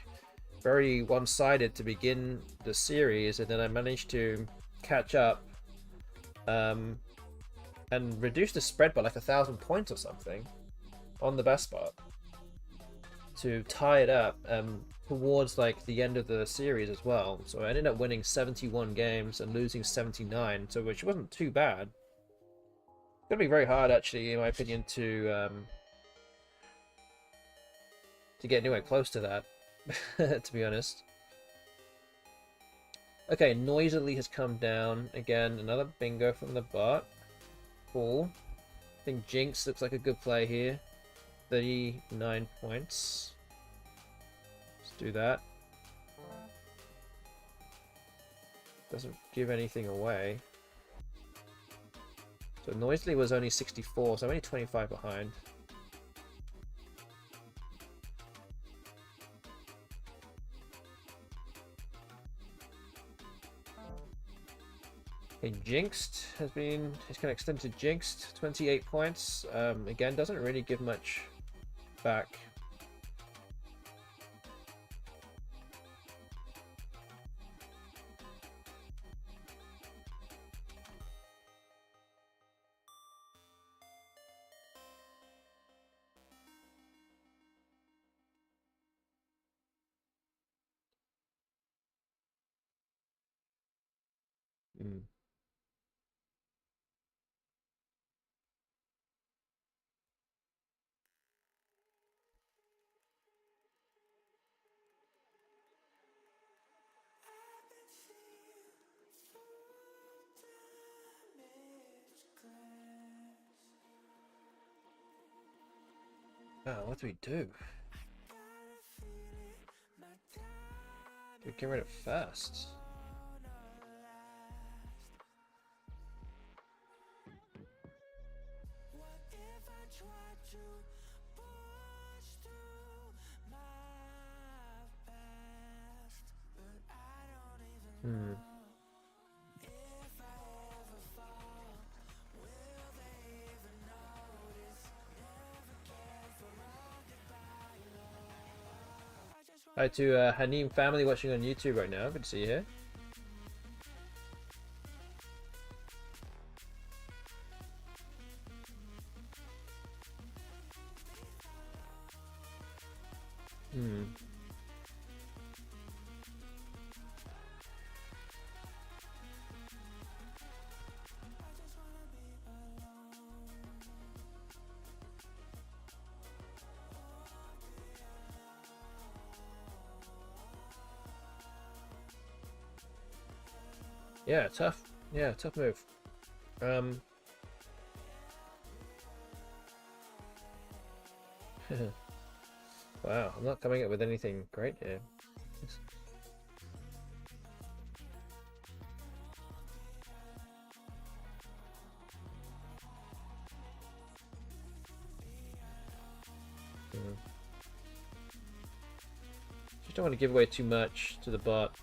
very one-sided to begin the series, and then I managed to catch up and reduce the spread by like 1,000 points or something on the BestBot to tie it up towards like the end of the series as well. So I ended up winning 71 games and losing 79, so which wasn't too bad. It's gonna be very hard, actually, in my opinion, to get anywhere close to that, to be honest. Okay, Noisily has come down again. Another bingo from the bot. Cool. I think Jinx looks like a good play here. 39 points. Let's do that. Doesn't give anything away. So Noisily was only 64, so I'm only 25 behind. Okay, Jinxed has been, it's kind of extended to Jinxed, 28 points. Again, doesn't really give much back. Mm. Oh, what do we do? We get rid of fast. Hmm. Hi to Hanim family watching on YouTube right now. Good to see you here. Hmm. Yeah, tough. Yeah, tough move. Wow, I'm not coming up with anything great here. Just don't want to give away too much to the bot.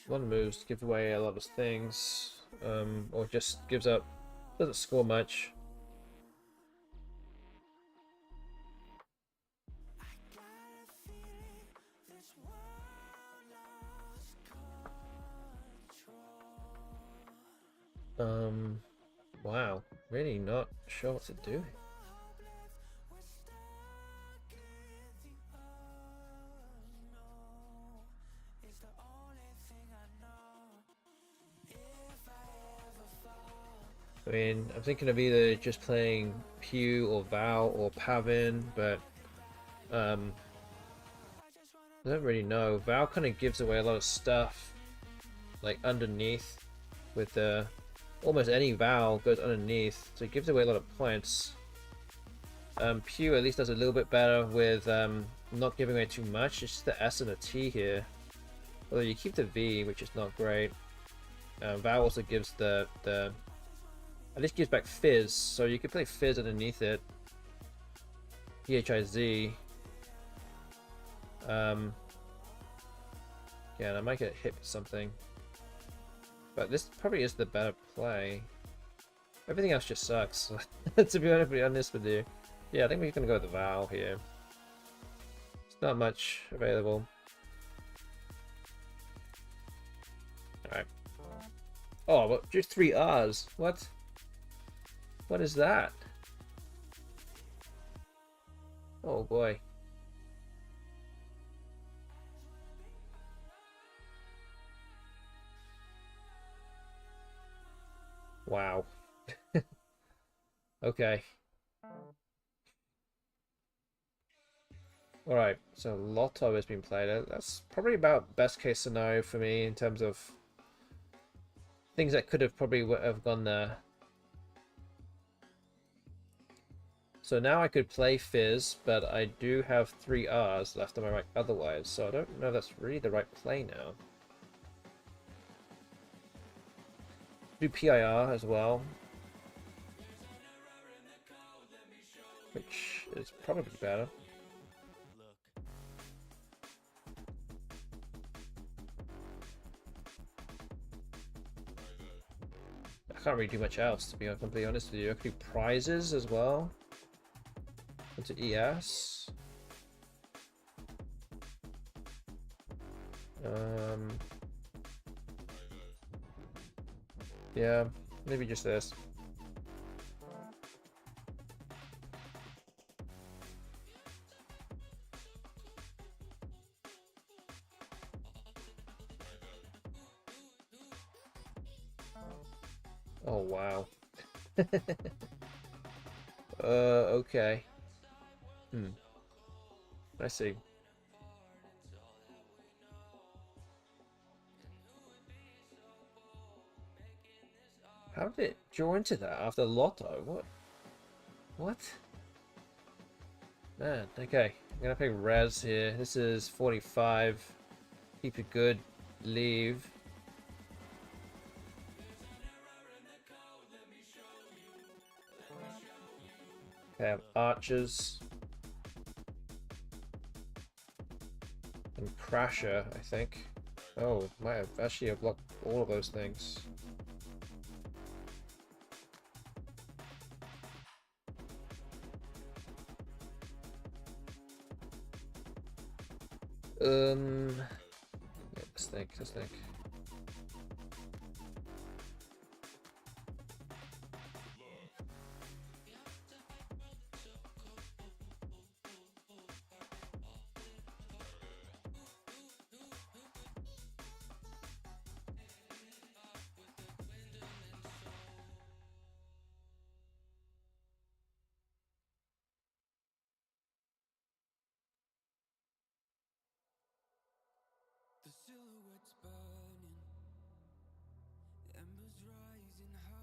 One moves to give away a lot of things. or just gives up, doesn't score much. Wow, really not sure what to do. I mean, I'm thinking of either just playing Pew or Val or Pavin, but I don't really know. Val kind of gives away a lot of stuff, like underneath, with almost any Val goes underneath, so it gives away a lot of points. Pew at least does a little bit better with not giving away too much. It's just the S and the T here. Although you keep the V, which is not great. Val also gives the at least gives back Fizz, so you could play Fizz underneath it. PHIZ. Yeah, and I might get hit with something. But this probably is the better play. Everything else just sucks, to be honest with you. Yeah, I think we're gonna go with the Val here. There's not much available. Alright. Oh, but just 3 R's. What? What is that? Oh boy. Wow. Okay. Alright, so Lotto has been played. That's probably about best case scenario for me in terms of things that could have probably have gone there. So now I could play Fizz, but I do have 3 R's left on my right otherwise, so I don't know if that's really the right play now. Do PIR as well, which is probably better. I can't really do much else, to be completely honest with you. I could do prizes as well. Into ES. Yeah, maybe just this. Oh wow. Okay. I see. How did it draw into that after Lotto? What? What? Man, okay. I'm gonna pick Res here. This is 45. Keep it good. Leave. Okay, I have Archers. And Crasher, I think. Oh, might have actually have blocked all of those things. Yeah, let's think.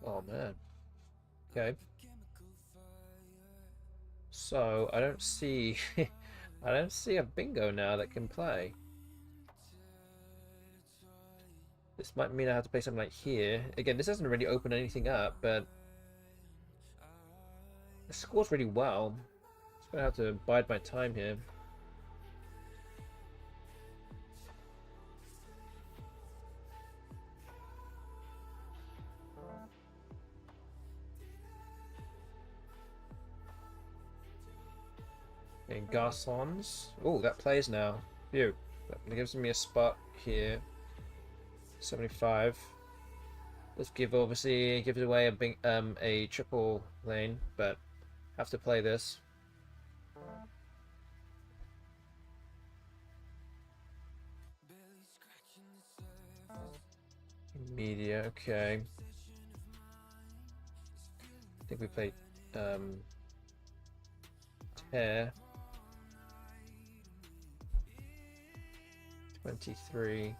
Oh man. Okay. So I don't see I don't see a bingo now that can play. This might mean I have to play something like here. Again, this doesn't really open anything up, but it scores really well. Just gonna have to bide my time here. Okay, Garçons. Oh, that plays now. Phew. That gives me a spot here. 75. Let's give obviously gives away a big a triple lane, but have to play this. Media, okay. I think we played Tear. 23.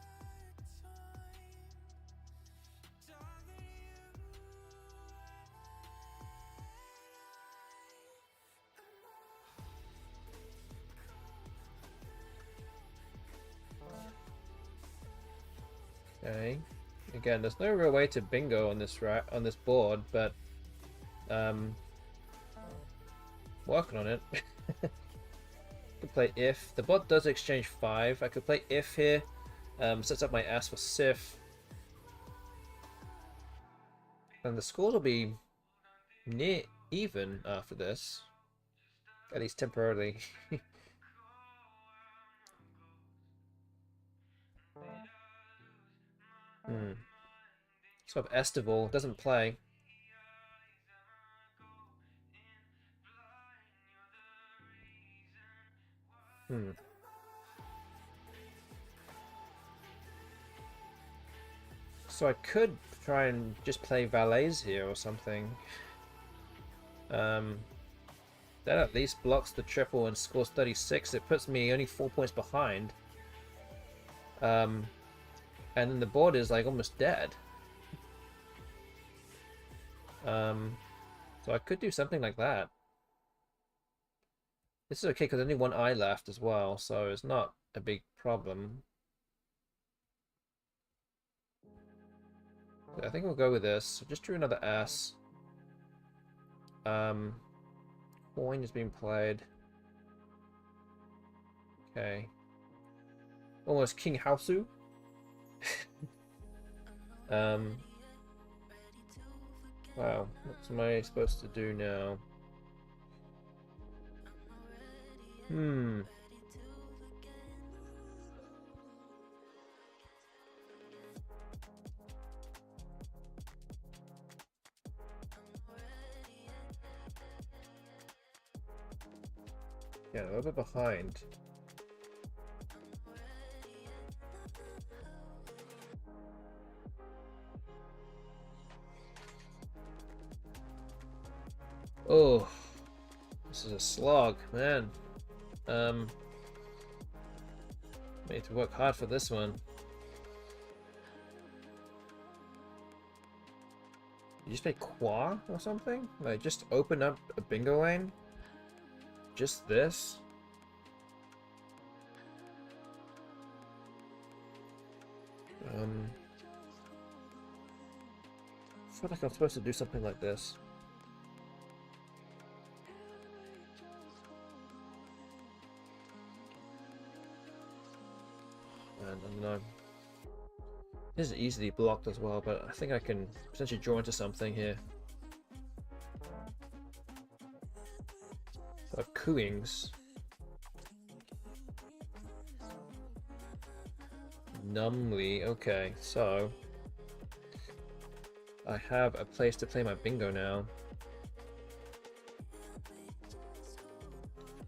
Okay. Again, there's no real way to bingo on this board, but working on it. Could play if. The bot does exchange 5. I could play if here. Sets up my ass for Sif. And the scores will be near even after this. At least temporarily. Sort of Estival doesn't play. So I could try and just play valets here or something. That at least blocks the triple and scores 36. It puts me only 4 points behind. And then the board is like almost dead. So I could do something like that. This is okay because only one eye left as well, so it's not a big problem. I think we'll go with this. Just drew another S. Coin is being played. Okay. Almost King Hausu. Wow, what am I supposed to do now? Yeah, a little bit behind. Oh, this is a slog, man. I need to work hard for this one. You just play Qua or something? Like, just open up a bingo lane? Just this? I feel like I'm supposed to do something like this. I don't know. This is easily blocked as well, but I think I can potentially draw into something here. Cooings. Numbly, okay, so I have a place to play my bingo now.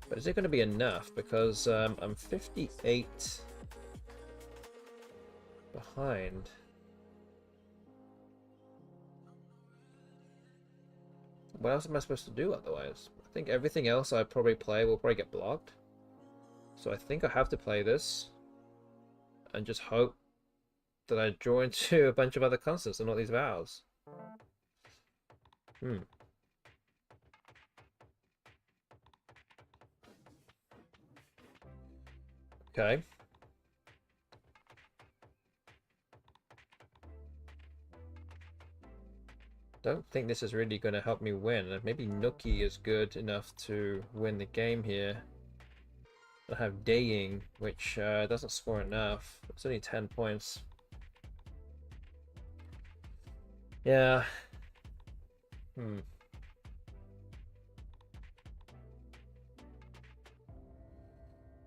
But is it going to be enough? Because I'm 58 behind. What else am I supposed to do otherwise? I think everything else I probably play will probably get blocked. So I think I have to play this. And just hope that I draw into a bunch of other constants and not these vowels. Okay. Don't think this is really going to help me win. Maybe Nookie is good enough to win the game here. I have Daying, which doesn't score enough. It's only 10 points. Yeah.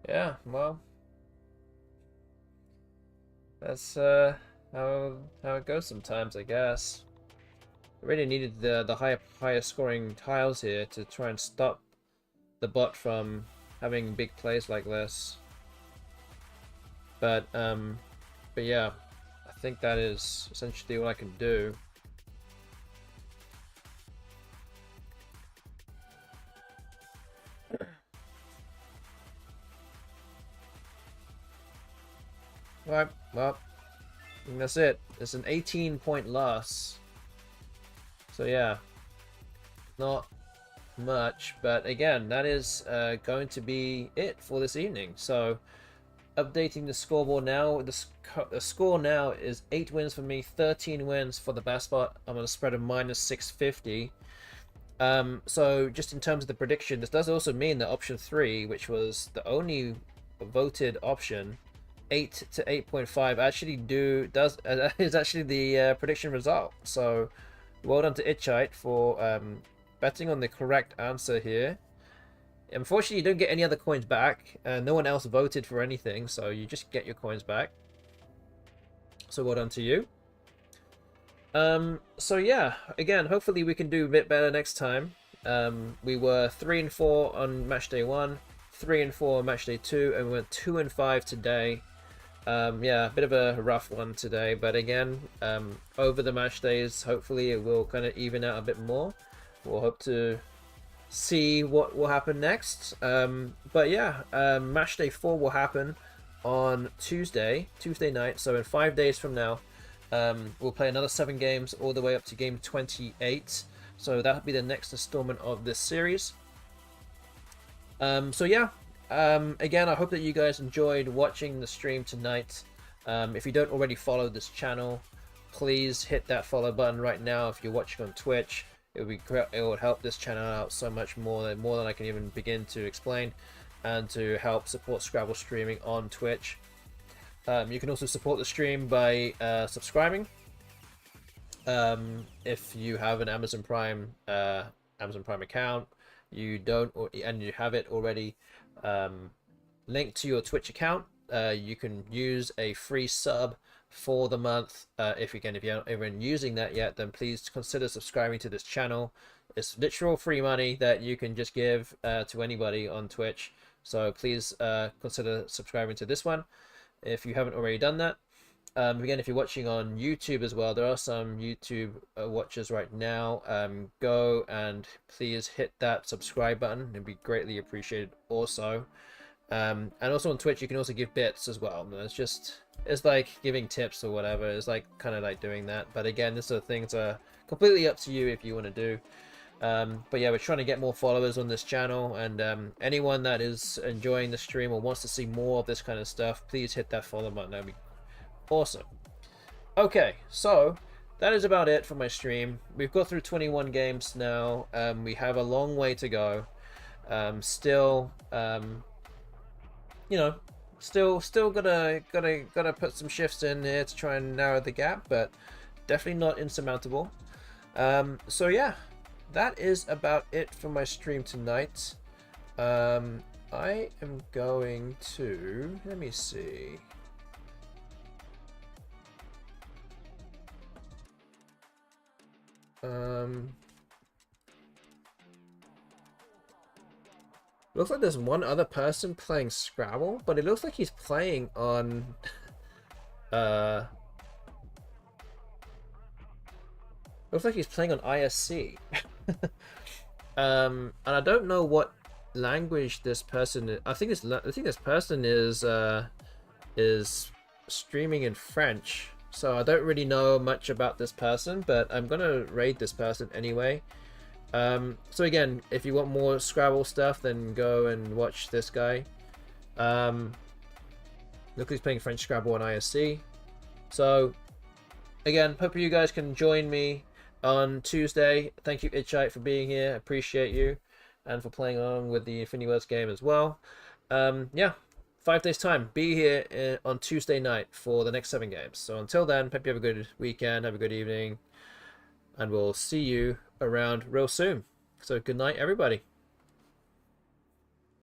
Yeah, well, that's how it goes sometimes, I guess. I really needed the higher scoring tiles here to try and stop the bot from having big plays like this. But yeah, I think that is essentially what I can do. Right, well, and that's it. It's an 18-point loss. So yeah, not much, but again, that is going to be it for this evening. So updating the scoreboard now, the score now is 8 wins for me, 13 wins for the BestBot. I'm on a spread of -650. So just in terms of the prediction, this does also mean that option 3, which was the only voted option, 8 to 8.5, actually is actually the prediction result. So well done to Itchite for betting on the correct answer here. Unfortunately, you don't get any other coins back. No one else voted for anything, so you just get your coins back. So well done to you. So yeah, again, hopefully we can do a bit better next time. We were 3 and 4 on match day 1, 3 and 4 on match day 2, and we went 2 and 5 today. Yeah, a bit of a rough one today, but again, over the match days, hopefully it will kind of even out a bit more. We'll hope to see what will happen next. But yeah, match day 4 will happen on Tuesday night, so in 5 days from now. We'll play another 7 games all the way up to game 28, so that'll be the next installment of this series. So yeah, again, I hope that you guys enjoyed watching the stream tonight. If you don't already follow this channel, please hit that follow button right now. If you're watching on Twitch, it would be great. It would help this channel out so much more than I can even begin to explain, and to help support Scrabble streaming on Twitch. You can also support the stream by subscribing. If you have an Amazon Prime account, and you have it already linked to your Twitch account, you can use a free sub for the month. If you aren't even using that yet, then please consider subscribing to this channel. It's literal free money that you can just give to anybody on Twitch. So please consider subscribing to this one if you haven't already done that. Again, if you're watching on YouTube as well, there are some YouTube watchers right now. Go and please hit that subscribe button. It'd be greatly appreciated also. And also on Twitch, you can also give bits as well. It's like giving tips or whatever. It's like kind of like doing that. But again, this sort of things are completely up to you if you want to do. But yeah, we're trying to get more followers on this channel, and anyone that is enjoying the stream or wants to see more of this kind of stuff, please hit that follow button. That'd be awesome. Okay, so that is about it for my stream. We've got through 21 games now. We have a long way to go. Still, you know, still gotta put some shifts in here to try and narrow the gap, but definitely not insurmountable. So yeah, that is about it for my stream tonight. I am going to, let me see. Looks like there's one other person playing Scrabble, but it looks like he's playing on looks like he's playing on ISC. And I don't know what language this person is. I think this person is streaming in French. So I don't really know much about this person, but I'm gonna raid this person anyway. So again, if you want more Scrabble stuff, then go and watch this guy. Look, he's playing French Scrabble on ISC. So again, hope you guys can join me on Tuesday. Thank you, Itchite, for being here. Appreciate you, and for playing along with the Infinity Words game as well. Yeah, 5 days time. Be here on Tuesday night for the next 7 games. So until then, hope you have a good weekend, have a good evening, and we'll see you around real soon. So good night, everybody.